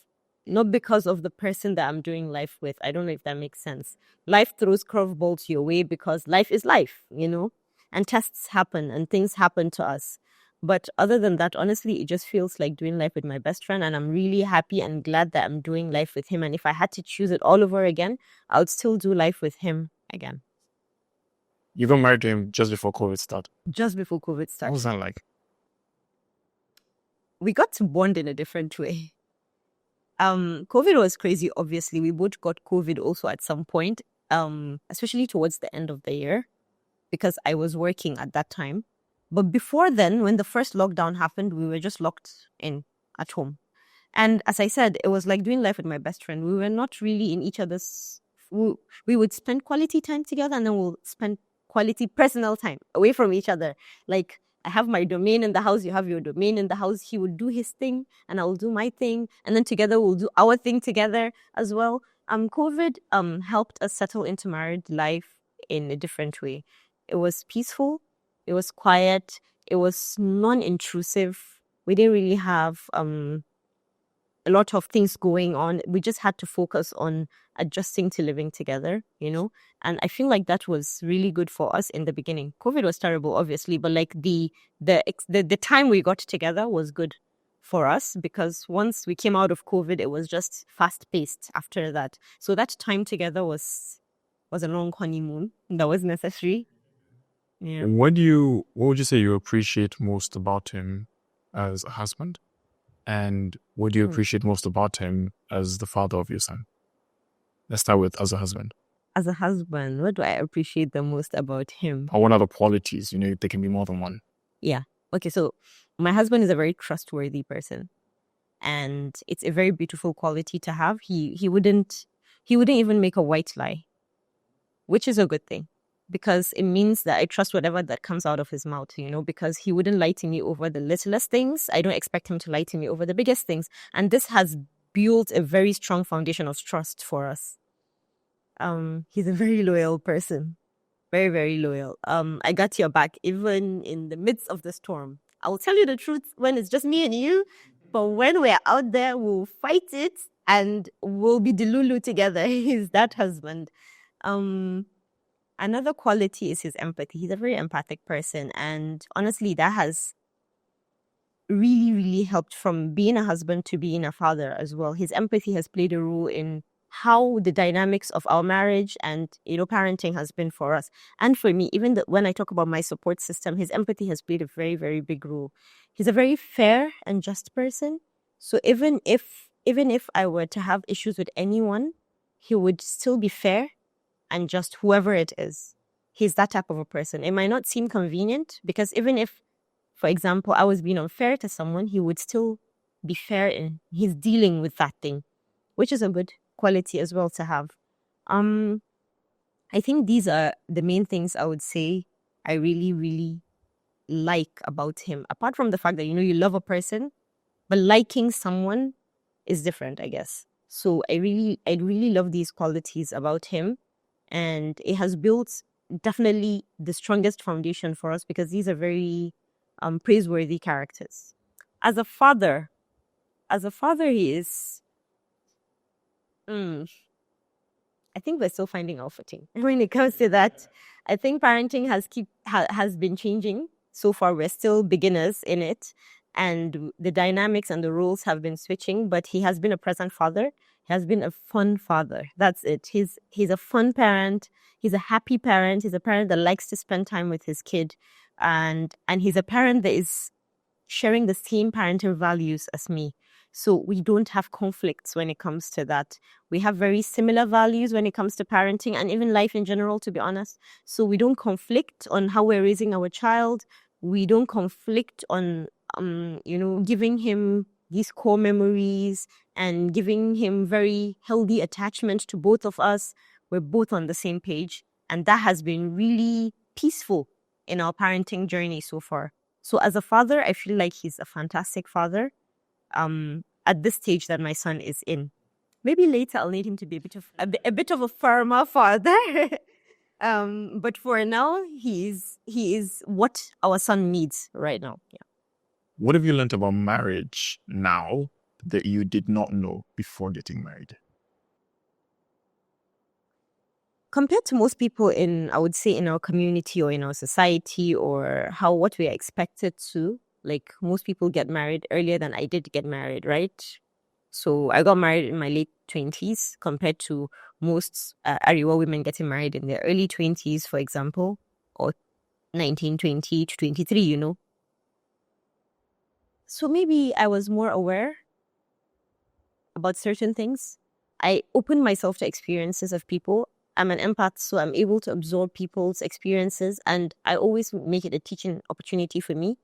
not because of the person that I'm doing life with. I don't know if that makes sense. Life throws curveballs your way because life is life, and tests happen and things happen to us. But other than that, honestly, it just feels like doing life with my best friend. And I'm really happy and glad that I'm doing life with him. And if I had to choose it all over again, I would still do life with him again. You got married to him just before COVID started. Just before COVID started. What was that like? We got to bond in a different way. COVID was crazy. Obviously, we both got COVID also at some point, especially towards the end of the year, because I was working at that time. But before then, when the first lockdown happened, we were just locked in at home. And as I said, it was like doing life with my best friend. We were not really in each other's. We would spend quality time together, and then we'll spend quality personal time away from each other. Like, I have my domain in the house, you have your domain in the house. He would do his thing and I'll do my thing. And then together we'll do our thing together as well. COVID helped us settle into married life in a different way. It was peaceful. It was quiet. It was non-intrusive. We didn't really have a lot of things going on. We just had to focus on adjusting to living together, and I feel like that was really good for us in the beginning. COVID was terrible, obviously, but like the time we got together was good for us, because once we came out of COVID, it was just fast paced after that. So that time together was a long honeymoon that was necessary. Yeah. What would you say you appreciate most about him as a husband? And what do you appreciate most about him as the father of your son? Let's start with as a husband. As a husband, what do I appreciate the most about him? Or what are the qualities? There can be more than one. Yeah. Okay, so my husband is a very trustworthy person. And it's a very beautiful quality to have. He wouldn't even make a white lie, which is a good thing, because it means that I trust whatever that comes out of his mouth, because he wouldn't lie to me over the littlest things. I don't expect him to lie to me over the biggest things. And this has built a very strong foundation of trust for us. He's a very loyal person. Very, very loyal. I got your back even in the midst of the storm. I will tell you the truth when it's just me and you, but when we're out there, we'll fight it and we'll be delulu together. He's that husband. Another quality is his empathy. He's a very empathic person. And honestly, that has really, really helped from being a husband to being a father as well. His empathy has played a role in how the dynamics of our marriage and, parenting has been for us. And for me, even when I talk about my support system, his empathy has played a very, very big role. He's a very fair and just person. So even if I were to have issues with anyone, he would still be fair and just whoever it is. He's that type of a person. It might not seem convenient, because even if, for example, I was being unfair to someone, he would still be fair in he's dealing with that thing, which is a good quality as well to have. I think these are the main things I would say I really, really like about him. Apart from the fact that, you love a person, but liking someone is different, I guess. So I really love these qualities about him. And it has built definitely the strongest foundation for us, because these are very praiseworthy characters. As a father, he is... I think we're still finding our footing. When it comes to that, I think parenting has been changing. So far, we're still beginners in it. And the dynamics and the roles have been switching, but he has been a present father. He has been a fun father. That's it. He's a fun parent. He's a happy parent. He's a parent that likes to spend time with his kid. And he's a parent that is sharing the same parenting values as me. So we don't have conflicts when it comes to that. We have very similar values when it comes to parenting and even life in general, to be honest. So we don't conflict on how we're raising our child. We don't conflict on, giving him these core memories and giving him very healthy attachment to both of us. We're both on the same page. And that has been really peaceful in our parenting journey so far. So as a father, I feel like he's a fantastic father at this stage that my son is in. Maybe later I'll need him to be a bit of a firmer father. But for now, he is what our son needs right now. Yeah. What have you learned about marriage now that you did not know before getting married? Compared to most people I would say in our community or in our society, or what we are expected to, like most people get married earlier than I did get married, right? So I got married in my late 20s compared to most Ariwa women getting married in their early 20s, for example, or 19, 20 to 23, So maybe I was more aware about certain things. I opened myself to experiences of people. I'm an empath, so I'm able to absorb people's experiences, and I always make it a teaching opportunity for me.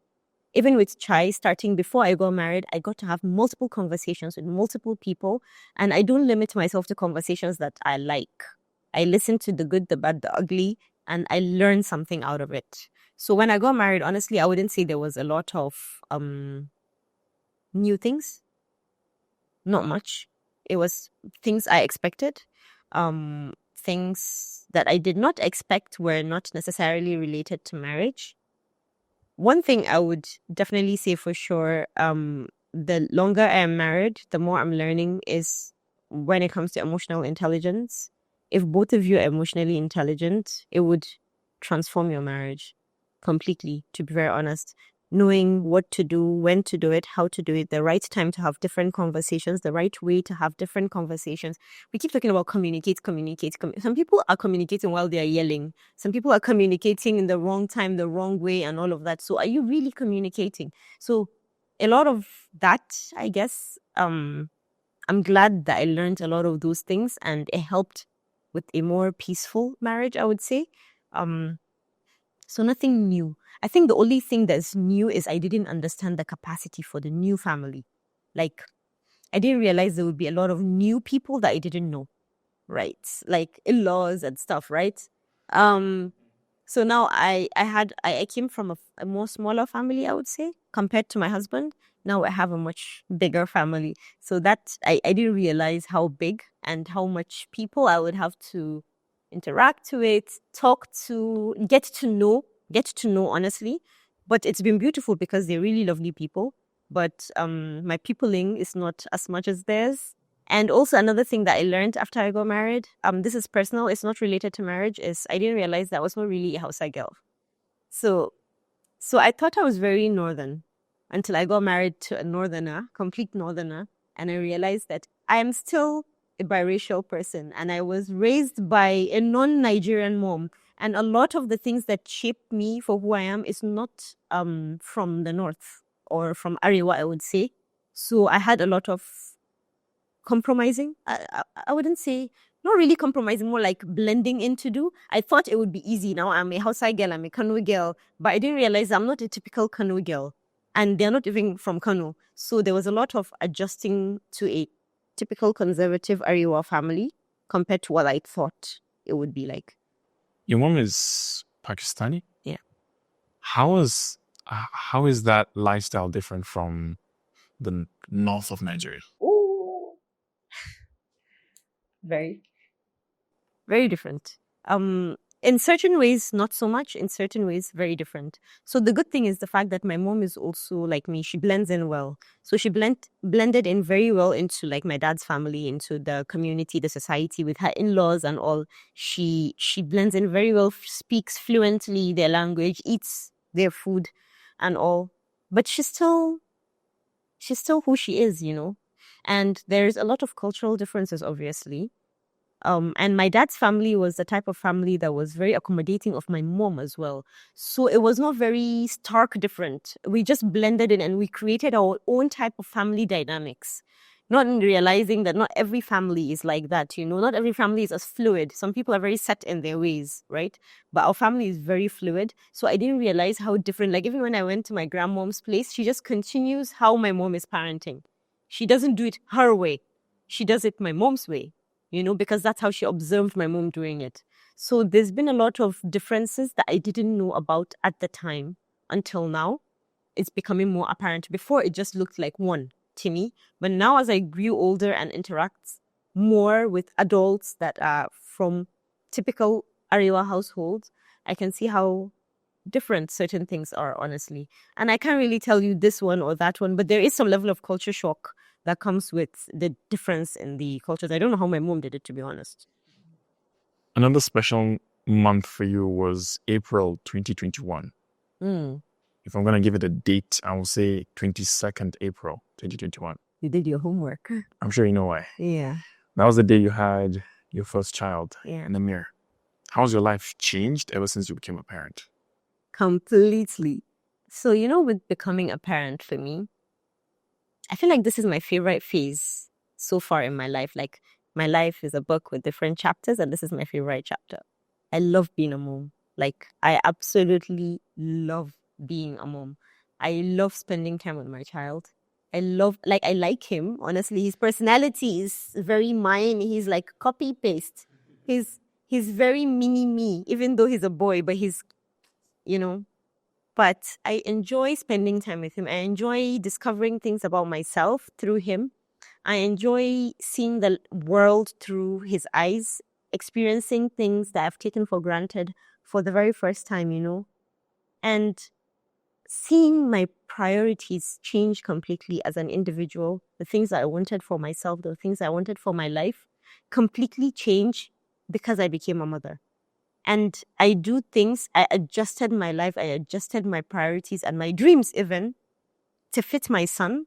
Even with Chai, starting before I got married, I got to have multiple conversations with multiple people, and I don't limit myself to conversations that I like. I listen to the good, the bad, the ugly, and I learn something out of it. So when I got married, honestly, I wouldn't say there was a lot of new things. Not much. It was things I expected. Things that I did not expect were not necessarily related to marriage. One thing I would definitely say for sure, the longer I am married, the more I'm learning is when it comes to emotional intelligence. If both of you are emotionally intelligent, it would transform your marriage completely, to be very honest. Knowing what to do, when to do it, how to do it, the right time to have different conversations, the right way to have different conversations. We keep talking about communicate. Some people are communicating while they are yelling. Some people are communicating in the wrong time, the wrong way, and all of that. So are you really communicating? So a lot of that, I guess, I'm glad that I learned a lot of those things, and it helped with a more peaceful marriage, I would say. So nothing new. I think the only thing that's new is I didn't understand the capacity for the new family. Like, I didn't realize there would be a lot of new people that I didn't know, right? Like in-laws and stuff, right? So now I came from a more smaller family, I would say, compared to my husband. Now I have a much bigger family. So that I didn't realize how big and how much people I would have to interact with, talk to, get to know, honestly. But it's been beautiful because they're really lovely people. But my peopling is not as much as theirs. And also another thing that I learned after I got married, this is personal, it's not related to marriage, is I didn't realize that I was not really a Hausa girl. So I thought I was very northern until I got married to a northerner, complete northerner, and I realized that I am still a biracial person, and I was raised by a non-Nigerian mom. And a lot of the things that shaped me for who I am is not from the north or from Ariwa, I would say. So I had a lot of compromising. I wouldn't say, not really compromising, more like blending in to do. I thought it would be easy. Now I'm a Hausa girl, I'm a Kano girl, but I didn't realize I'm not a typical Kano girl, and they're not even from Kano. So there was a lot of adjusting to a typical conservative Ariwa family compared to what I thought it would be like. Your mom is Pakistani? Yeah. How is that lifestyle different from the north of Nigeria? Oh, very different. In certain ways, not so much. In certain ways, very different. So the good thing is the fact that my mom is also like me. She blends in well. So she blended in very well into like my dad's family, into the community, the society, with her in-laws and all. She blends in very well, speaks fluently their language, eats their food and all. But she's still who she is, And there's a lot of cultural differences, obviously. And my dad's family was the type of family that was very accommodating of my mom as well. So it was not very stark different. We just blended in and we created our own type of family dynamics. Not realizing that not every family is like that, Not every family is as fluid. Some people are very set in their ways, right? But our family is very fluid. So I didn't realize how different, like even when I went to my grandmom's place, she just continues how my mom is parenting. She doesn't do it her way. She does it my mom's way, because that's how she observed my mom doing it. So there's been a lot of differences that I didn't know about at the time until now. It's becoming more apparent. Before, it just looked like one to me. But now, as I grew older and interact more with adults that are from typical Arewa households, I can see how different certain things are, honestly. And I can't really tell you this one or that one, but there is some level of culture shock that comes with the difference in the cultures. I don't know how my mom did it, to be honest. Another special month for you was April 2021. If I'm going to give it a date, I will say 22nd April 2021. You did your homework. I'm sure you know why. Yeah. That was the day you had your first child Yeah. in the mirror. How's your life changed ever since you became a parent? Completely. So, with becoming a parent for me, I feel like this is my favorite phase so far in my life. Like, my life is a book with different chapters, and this is my favorite chapter. I love being a mom. Like, I absolutely love being a mom. I love spending time with my child. I like him, honestly. His personality is very mine. He's like copy paste. He's very mini me, even though he's a boy, but he's, but I enjoy spending time with him. I enjoy discovering things about myself through him. I enjoy seeing the world through his eyes, experiencing things that I've taken for granted for the very first time, and seeing my priorities change completely as an individual. The things that I wanted for myself, the things I wanted for my life, completely change because I became a mother. And I do things, I adjusted my life, I adjusted my priorities and my dreams even to fit my son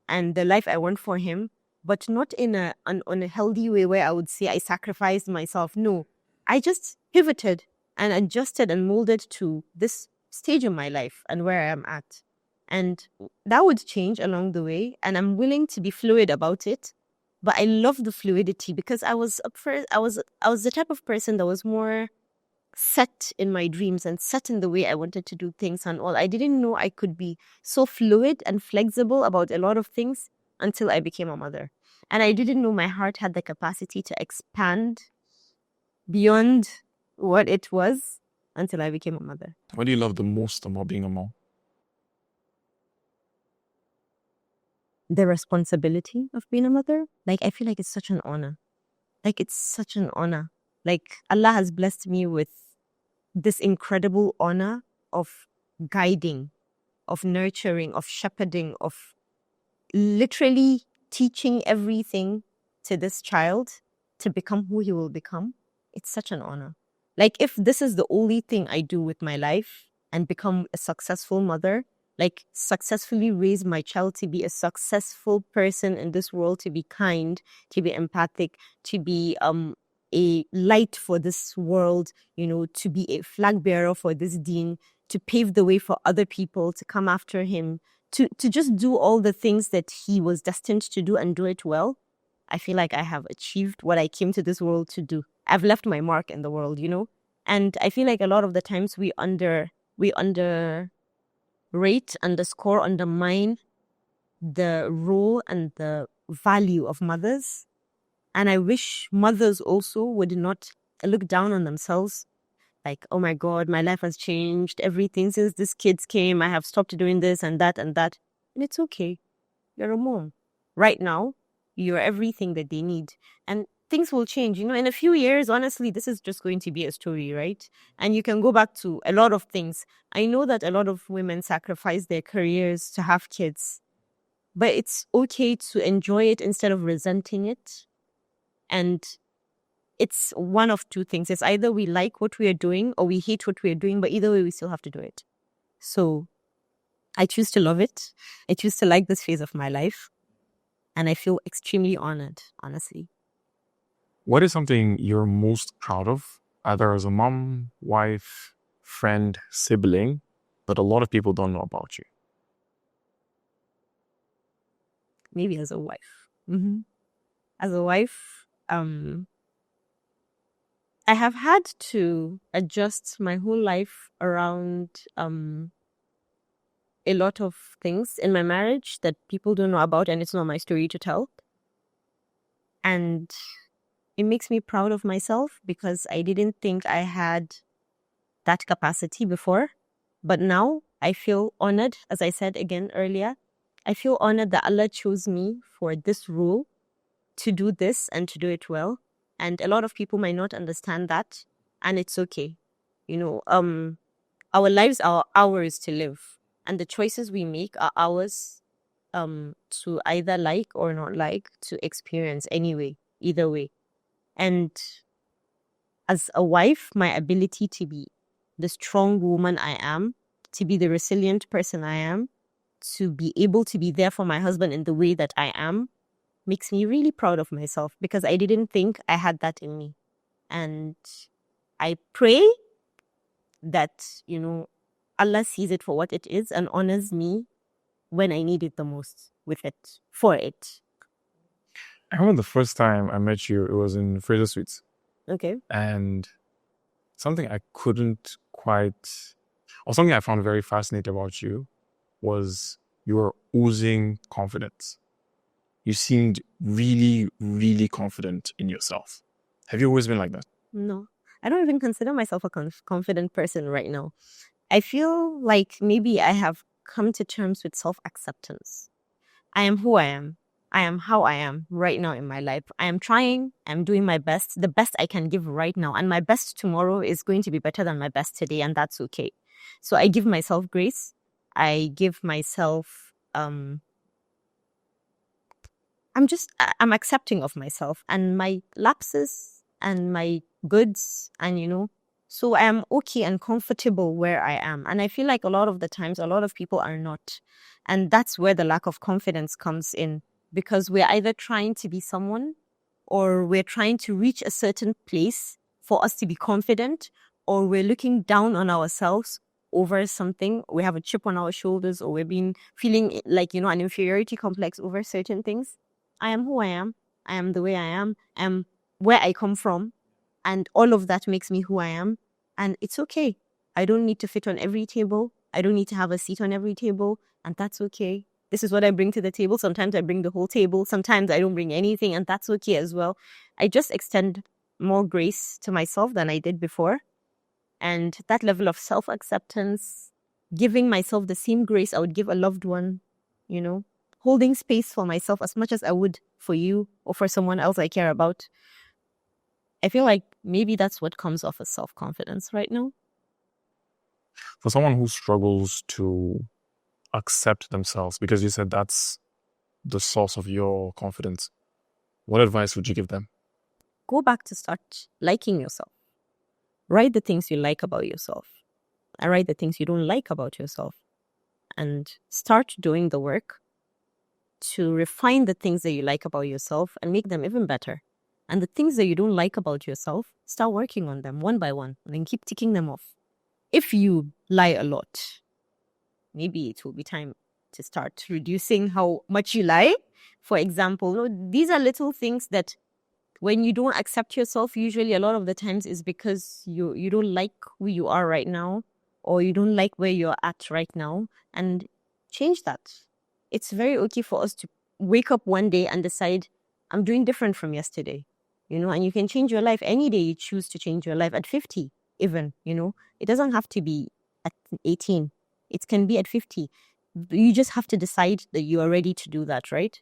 and the life I want for him, but not in on a healthy way where I would say I sacrificed myself. No, I just pivoted and adjusted and molded to this stage in my life and where I am at. And that would change along the way. And I'm willing to be fluid about it. But I love the fluidity because I was the type of person that was more set in my dreams and set in the way I wanted to do things and all. I didn't know I could be so fluid and flexible about a lot of things until I became a mother. And I didn't know my heart had the capacity to expand beyond what it was until I became a mother. What do you love the most about being a mom? The responsibility of being a mother. Like, I feel like it's such an honor. It's such an honor. Like, Allah has blessed me with this incredible honor of guiding, of nurturing, of shepherding, of literally teaching everything to this child to become who he will become. It's such an honor. Like, if this is the only thing I do with my life and become a successful mother, like successfully raise my child to be a successful person in this world, to be kind, to be empathic, to be a light for this world, to be a flag bearer for this deen, to pave the way for other people to come after him, to just do all the things that he was destined to do and do it well. I feel like I have achieved what I came to this world to do. I've left my mark in the world, and I feel like a lot of the times we underrate, underscore, undermine the role and the value of mothers. And I wish mothers also would not look down on themselves like, oh my God, my life has changed. Everything since these kids came, I have stopped doing this and that and that. And it's okay. You're a mom. Right now, you're everything that they need. And things will change. In a few years, honestly, this is just going to be a story, right? And you can go back to a lot of things. I know that a lot of women sacrifice their careers to have kids, but it's okay to enjoy it instead of resenting it. And it's one of two things. It's either we like what we are doing or we hate what we are doing, but either way, we still have to do it. So I choose to love it. I choose to like this phase of my life. And I feel extremely honored, honestly. What is something you're most proud of, either as a mom, wife, friend, sibling, but a lot of people don't know about you? Maybe as a wife. Mm-hmm. As a wife, I have had to adjust my whole life around a lot of things in my marriage that people don't know about, and it's not my story to tell. And it makes me proud of myself because I didn't think I had that capacity before. But now I feel honored, as I said again earlier. I feel honored that Allah chose me for this role, to do this and to do it well. And a lot of people might not understand that, and it's okay. Our lives are ours to live, and the choices we make are ours to either like or not like, to experience anyway, either way. And as a wife, my ability to be the strong woman I am, to be the resilient person I am, to be able to be there for my husband in the way that I am, makes me really proud of myself because I didn't think I had that in me. And I pray that, Allah sees it for what it is and honors me when I need it the most with it, for it. I remember the first time I met you, it was in Fraser Suites. Okay. And something I couldn't quite, or something I found very fascinating about you was you were oozing confidence. You seemed really, really confident in yourself. Have you always been like that? No, I don't even consider myself a confident person right now. I feel like maybe I have come to terms with self-acceptance. I am who I am. I am how I am right now in my life. I am trying. I'm doing my best, the best I can give right now. And my best tomorrow is going to be better than my best today, and that's okay. So I give myself grace. I give myself, I'm accepting of myself and my lapses and my goods, and so I am okay and comfortable where I am. And I feel like a lot of the times, a lot of people are not. And that's where the lack of confidence comes in, because we're either trying to be someone or we're trying to reach a certain place for us to be confident, or we're looking down on ourselves over something. We have a chip on our shoulders, or we're feeling like, an inferiority complex over certain things. I am who I am. I am the way I am. I am where I come from. And all of that makes me who I am. And it's okay. I don't need to fit on every table. I don't need to have a seat on every table. And that's okay. This is what I bring to the table. Sometimes I bring the whole table. Sometimes I don't bring anything. And that's okay as well. I just extend more grace to myself than I did before. And that level of self-acceptance, giving myself the same grace I would give a loved one, holding space for myself as much as I would for you or for someone else I care about. I feel like maybe that's what comes off as self-confidence right now. For someone who struggles to accept themselves, because you said that's the source of your confidence, what advice would you give them? Go back to start liking yourself. Write the things you like about yourself. And write the things you don't like about yourself. And start doing the work to refine the things that you like about yourself and make them even better. And the things that you don't like about yourself, start working on them one by one and then keep ticking them off. If you lie a lot, maybe it will be time to start reducing how much you lie. For example, these are little things that when you don't accept yourself, usually a lot of the times is because you don't like who you are right now, or you don't like where you're at right now, and change that. It's very okay for us to wake up one day and decide, I'm doing different from yesterday, and you can change your life any day you choose to change your life, at 50 even, it doesn't have to be at 18. It can be at 50. You just have to decide that you are ready to do that, right?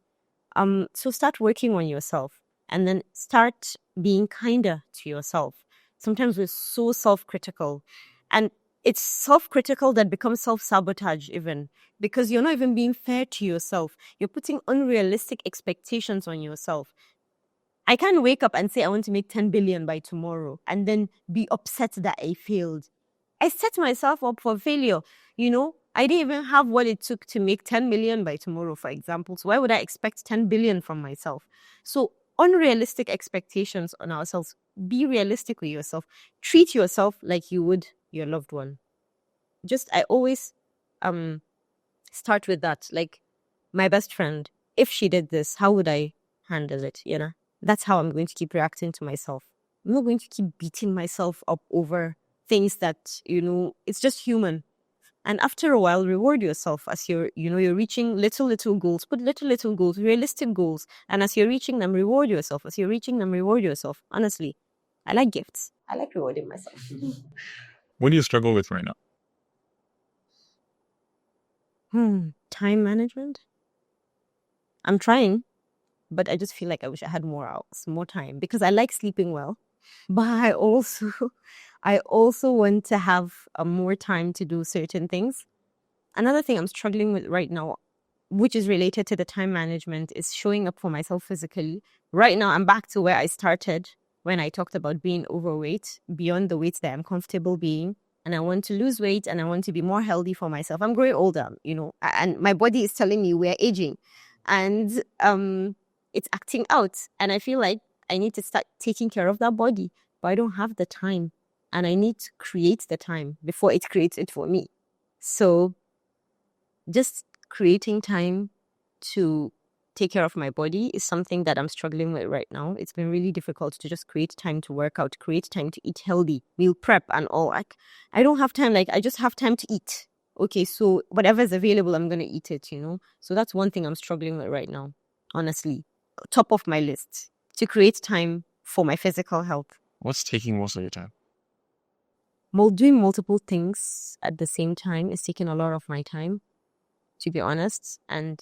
So start working on yourself, and then start being kinder to yourself. Sometimes we're so self-critical, and it's self-critical that becomes self-sabotage even, because you're not even being fair to yourself. You're putting unrealistic expectations on yourself. I can't wake up and say I want to make 10 billion by tomorrow and then be upset that I failed. I set myself up for failure. I didn't even have what it took to make 10 million by tomorrow, for example. So why would I expect 10 billion from myself? So unrealistic expectations on ourselves. Be realistic with yourself. Treat yourself like you would your loved one. I always start with that. Like, my best friend, if she did this, how would I handle it? That's how I'm going to keep reacting to myself. I'm not going to keep beating myself up over things that, it's just human. And after a while, reward yourself as you're reaching little goals. Put little goals, realistic goals. And as you're reaching them, reward yourself. As you're reaching them, reward yourself. Honestly, I like gifts. I like rewarding myself. What do you struggle with right now? Time management. I'm trying, but I just feel like I wish I had more hours, more time, because I like sleeping well. But I also want to have more time to do certain things. Another thing I'm struggling with right now, which is related to the time management, is showing up for myself physically. Right now, I'm back to where I started when I talked about being overweight, beyond the weight that I'm comfortable being. And I want to lose weight and I want to be more healthy for myself. I'm growing older, and my body is telling me we're aging. And it's acting out. And I feel like I need to start taking care of that body. But I don't have the time. And I need to create the time before it creates it for me. So just creating time to take care of my body is something that I'm struggling with right now. It's been really difficult to just create time to work out, create time to eat healthy, meal prep and all. I don't have time. I just have time to eat. Okay, so whatever is available, I'm going to eat it, So that's one thing I'm struggling with right now, honestly. Top of my list, to create time for my physical health. What's taking most of your time? Doing multiple things at the same time is taking a lot of my time, to be honest. And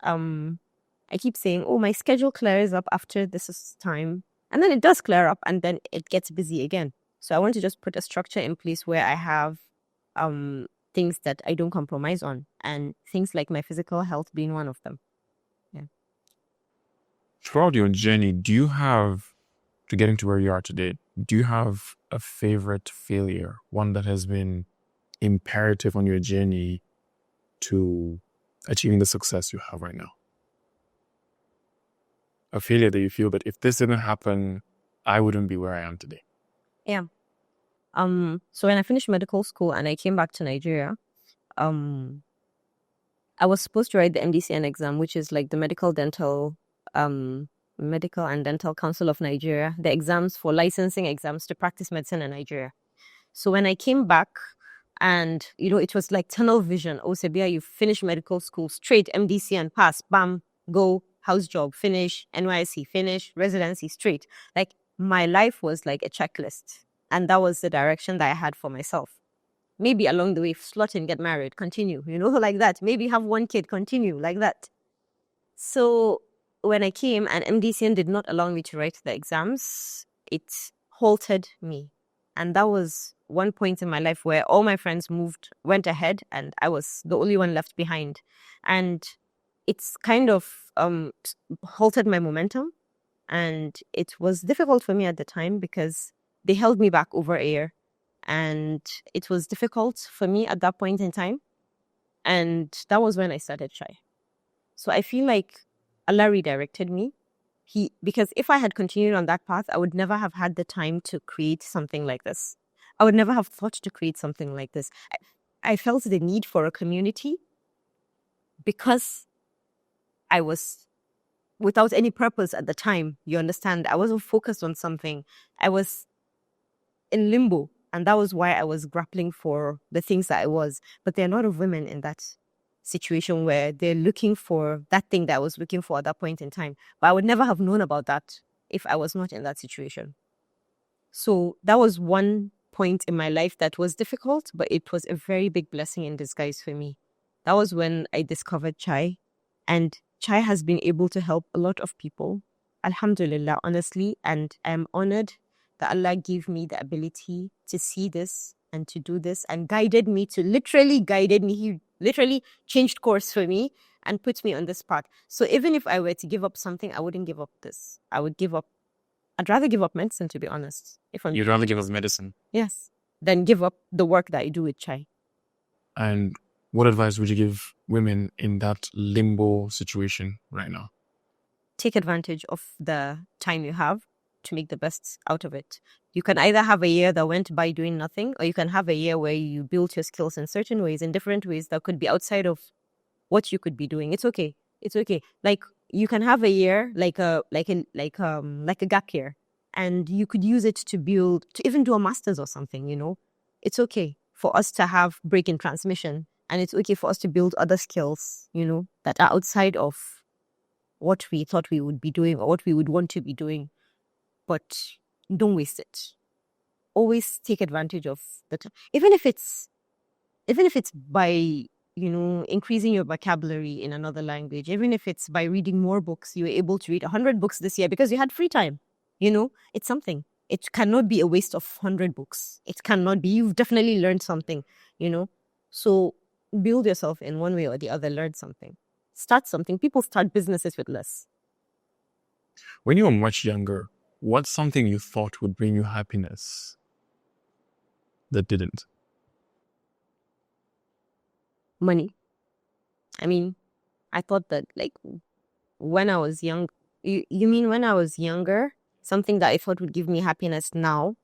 I keep saying, my schedule clears up after this is time. And then it does clear up and then it gets busy again. So I want to just put a structure in place where I have things that I don't compromise on, and things like my physical health being one of them. Yeah. Throughout your journey, to getting to where you are today, do you have a favorite failure, one that has been imperative on your journey to achieving the success you have right now? A failure that you feel that if this didn't happen, I wouldn't be where I am today. Yeah. So when I finished medical school and I came back to Nigeria, I was supposed to write the MDCN exam, which is like the Medical and Dental Council of Nigeria, the exams for licensing exams to practice medicine in Nigeria. So when I came back, and it was like tunnel vision. Oh, Sabia, you finish medical school, straight MDCN, pass, bam, go, house job, finish, NYC, finish, residency, straight. Like my life was like a checklist. And that was the direction that I had for myself. Maybe along the way, slot in, get married, continue, like that. Maybe have one kid, continue, like that. So when I came and MDCN did not allow me to write the exams, it halted me. And that was one point in my life where all my friends went ahead, and I was the only one left behind. And it's kind of halted my momentum. And it was difficult for me at the time because they held me back over a year. And it was difficult for me at that point in time. And that was when I started Chai. So I feel like Allah redirected me. Because if I had continued on that path, I would never have had the time to create something like this. I would never have thought to create something like this. I felt the need for a community because I was without any purpose at the time. You understand? I wasn't focused on something. I was in limbo. And that was why I was grappling for the things that I was. But there are a lot of women in that situation where they're looking for that thing that I was looking for at that point in time. But I would never have known about that if I was not in that situation. So that was one point in my life that was difficult, but it was a very big blessing in disguise for me. That was when I discovered Chai. And Chai has been able to help a lot of people. Alhamdulillah, honestly. And I'm honored that Allah gave me the ability to see this and to do this, and literally guided me. He literally changed course for me and put me on this path. So even if I were to give up something, I wouldn't give up this. I'd rather give up medicine, to be honest. You'd rather give up medicine? Yes. Than give up the work that I do with Chai. And what advice would you give women in that limbo situation right now? Take advantage of the time you have to make the best out of it. You can either have a year that went by doing nothing, or you can have a year where you built your skills in certain ways, in different ways that could be outside of what you could be doing. It's okay. It's okay. Like you can have a year like a gap year, and you could use it to even do a master's or something. It's okay. for us to have break in transmission. And it's okay for us to build other skills, that are outside of what we thought we would be doing or what we would want to be doing. But don't waste it. Always take advantage of the time. Even if it's by, increasing your vocabulary in another language, even if it's by reading more books. You were able to read 100 books this year because you had free time. It's something. It cannot be a waste of 100 books. It cannot be. You've definitely learned something, So build yourself in one way or the other. Learn something. Start something. People start businesses with less. When you were much younger, what's something you thought would bring you happiness that didn't? Money. I mean, I thought that when I was young, you mean when I was younger, something that I thought would give me happiness now,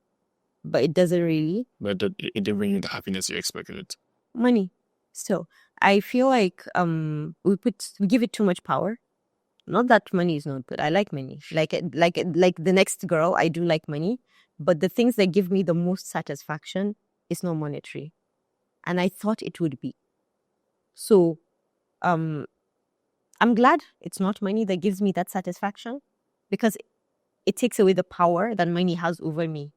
but it doesn't really. But it didn't bring you the happiness you expected. Money. Still, I feel like we give it too much power. Not that money is not good. I like money. Like the next girl, I do like money. But the things that give me the most satisfaction is not monetary. And I thought it would be. So, I'm glad it's not money that gives me that satisfaction, because it takes away the power that money has over me,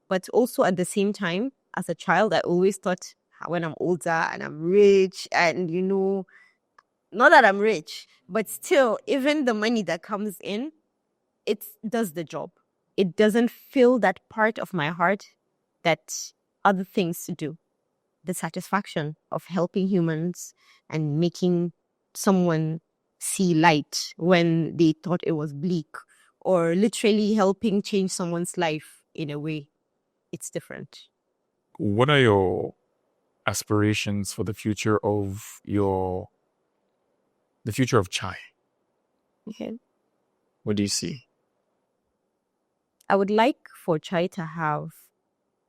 But also at the same time, as a child, I always thought when I'm older and I'm rich and, not that I'm rich, but still, even the money that comes in, it does the job. It doesn't fill that part of my heart that other things do. The satisfaction of helping humans and making someone see light when they thought it was bleak, or literally helping change someone's life in a way, it's different. What are your aspirations for the future of chai? Okay. What do you see? I would like for chai to have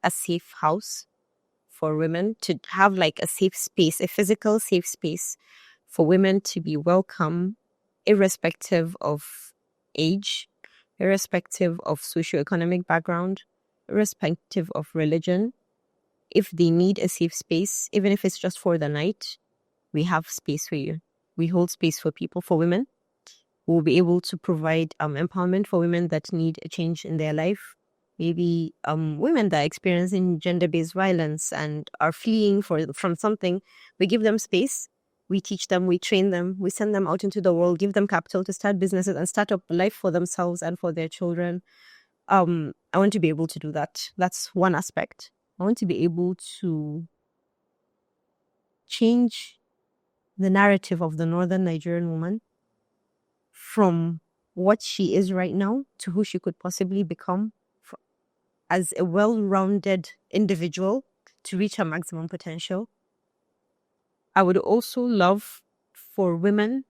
a safe house for women, to have a safe space, a physical safe space for women to be welcome, irrespective of age, irrespective of socioeconomic background, irrespective of religion. If they need a safe space, even if it's just for the night, we have space for you. We hold space for people, for women. We'll be able to provide empowerment for women that need a change in their life. Maybe women that are experiencing gender-based violence and are fleeing from something. We give them space. We teach them. We train them. We send them out into the world, give them capital to start businesses and start up life for themselves and for their children. I want to be able to do that. That's one aspect. I want to be able to change the narrative of the Northern Nigerian woman from what she is right now to who she could possibly become as a well-rounded individual to reach her maximum potential. I would also love for women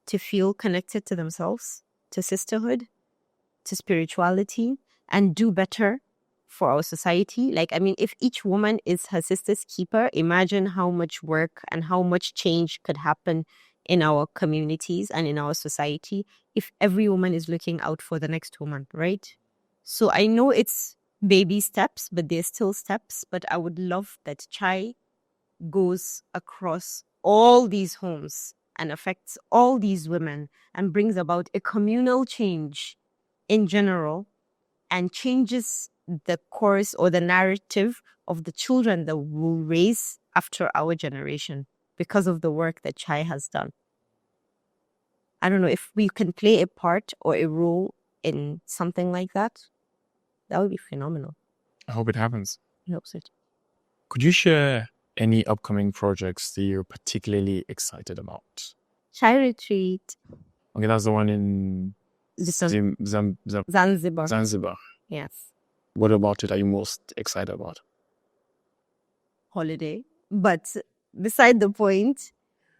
to feel connected to themselves, to sisterhood, to spirituality, and do better for our society. If each woman is her sister's keeper, imagine how much work and how much change could happen in our communities and in our society if every woman is looking out for the next woman, right? So I know it's baby steps, but they're still steps. But I would love that chai goes across all these homes and affects all these women and brings about a communal change in general and changes the course or the narrative of the children that we'll raise after our generation because of the work that chai has done. I don't know if we can play a part or a role in something like that. That would be phenomenal. I hope it happens. I hope so. Could you share any upcoming projects that you're particularly excited about? Chai retreat. Okay, that's the one in Zanzibar. Zanzibar. Yes. What about it are you most excited about? Holiday. But beside the point,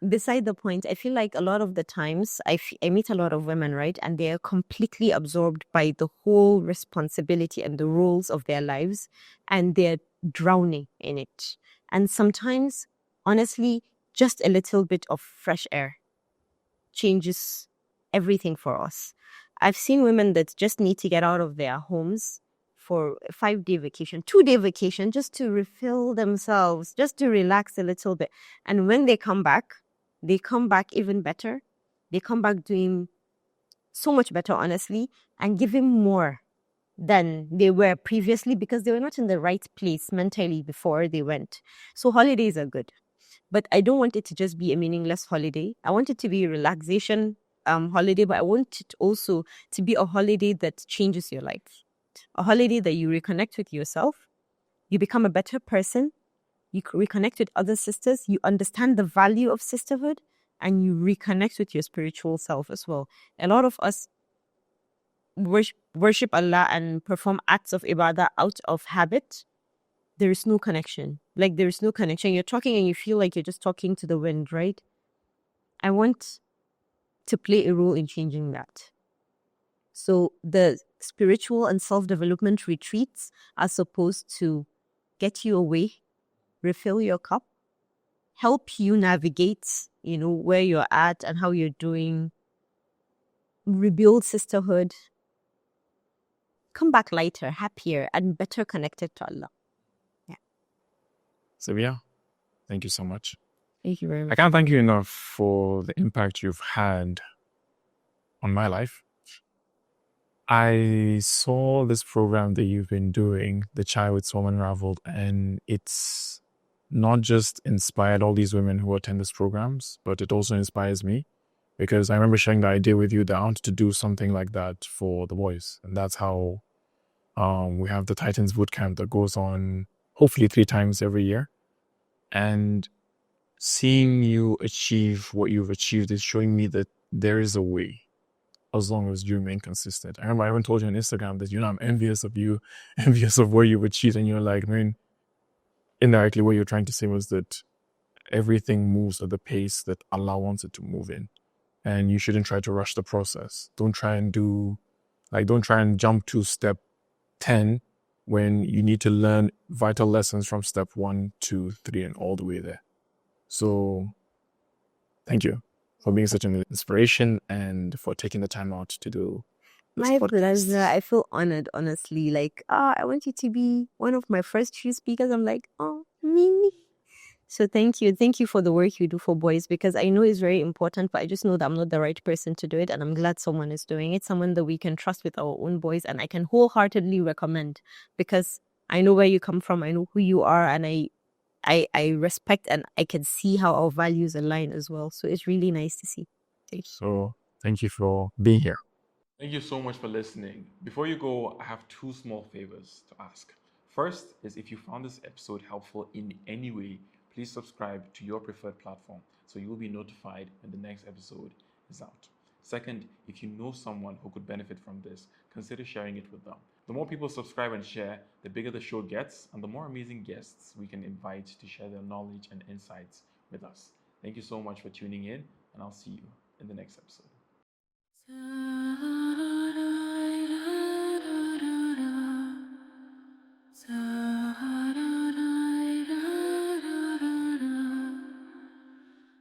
I feel like a lot of the times I meet a lot of women, right? And they are completely absorbed by the whole responsibility and the roles of their lives, and they're drowning in it. And sometimes, honestly, just a little bit of fresh air changes everything for us. I've seen women that just need to get out of their homes for a 5-day vacation, 2-day vacation, just to refill themselves, just to relax a little bit. And when they come back even better. They come back doing so much better, honestly, and giving more than they were previously because they were not in the right place mentally before they went. So holidays are good. But I don't want it to just be a meaningless holiday. I want it to be a relaxation holiday, but I want it also to be a holiday that changes your life. A holiday that you reconnect with yourself, you become a better person, you reconnect with other sisters, you understand the value of sisterhood, and you reconnect with your spiritual self as well. A lot of us worship Allah and perform acts of ibadah out of habit. There is no connection. Like, there is no connection. You're talking and you feel like you're just talking to the wind, right? I want to play a role in changing that. So the spiritual and self-development retreats are supposed to get you away, refill your cup, help you navigate, where you're at and how you're doing, rebuild sisterhood, come back lighter, happier, and better connected to Allah. Yeah. Sabia, thank you so much. Thank you very much. I can't thank you enough for the impact you've had on my life. I saw this program that you've been doing, the Chai with Soul Unraveled, and it's not just inspired all these women who attend these programs, but it also inspires me because I remember sharing the idea with you that I wanted to do something like that for the boys. And that's how we have the Titans Bootcamp that goes on hopefully 3 times every year. And seeing you achieve what you've achieved is showing me that there is a way as long as you remain consistent. I remember I even told you on Instagram that, I'm envious of you, envious of what you've achieved. And you're like, man, indirectly what you're trying to say was that everything moves at the pace that Allah wants it to move in. And you shouldn't try to rush the process. Don't try and jump to step 10 when you need to learn vital lessons from step 1, 2, 3, and all the way there. So thank you for being such an inspiration and for taking the time out to do this My podcast. pleasure. I feel honored, honestly. Like, I want you to be one of my first few speakers. I'm like, oh, me. So thank you. Thank you for the work you do for boys because I know it's very important, but I just know that I'm not the right person to do it. And I'm glad someone is doing it, someone that we can trust with our own boys. And I can wholeheartedly recommend because I know where you come from. I know who you are. And I respect and I can see how our values align as well. So it's really nice to see. Thank you. So thank you for being here. Thank you so much for listening. Before you go, I have 2 small favors to ask. First is if you found this episode helpful in any way, please subscribe to your preferred platform so you will be notified when the next episode is out. Second, if you know someone who could benefit from this, consider sharing it with them. The more people subscribe and share, the bigger the show gets and the more amazing guests we can invite to share their knowledge and insights with us. Thank you so much for tuning in, and I'll see you in the next episode.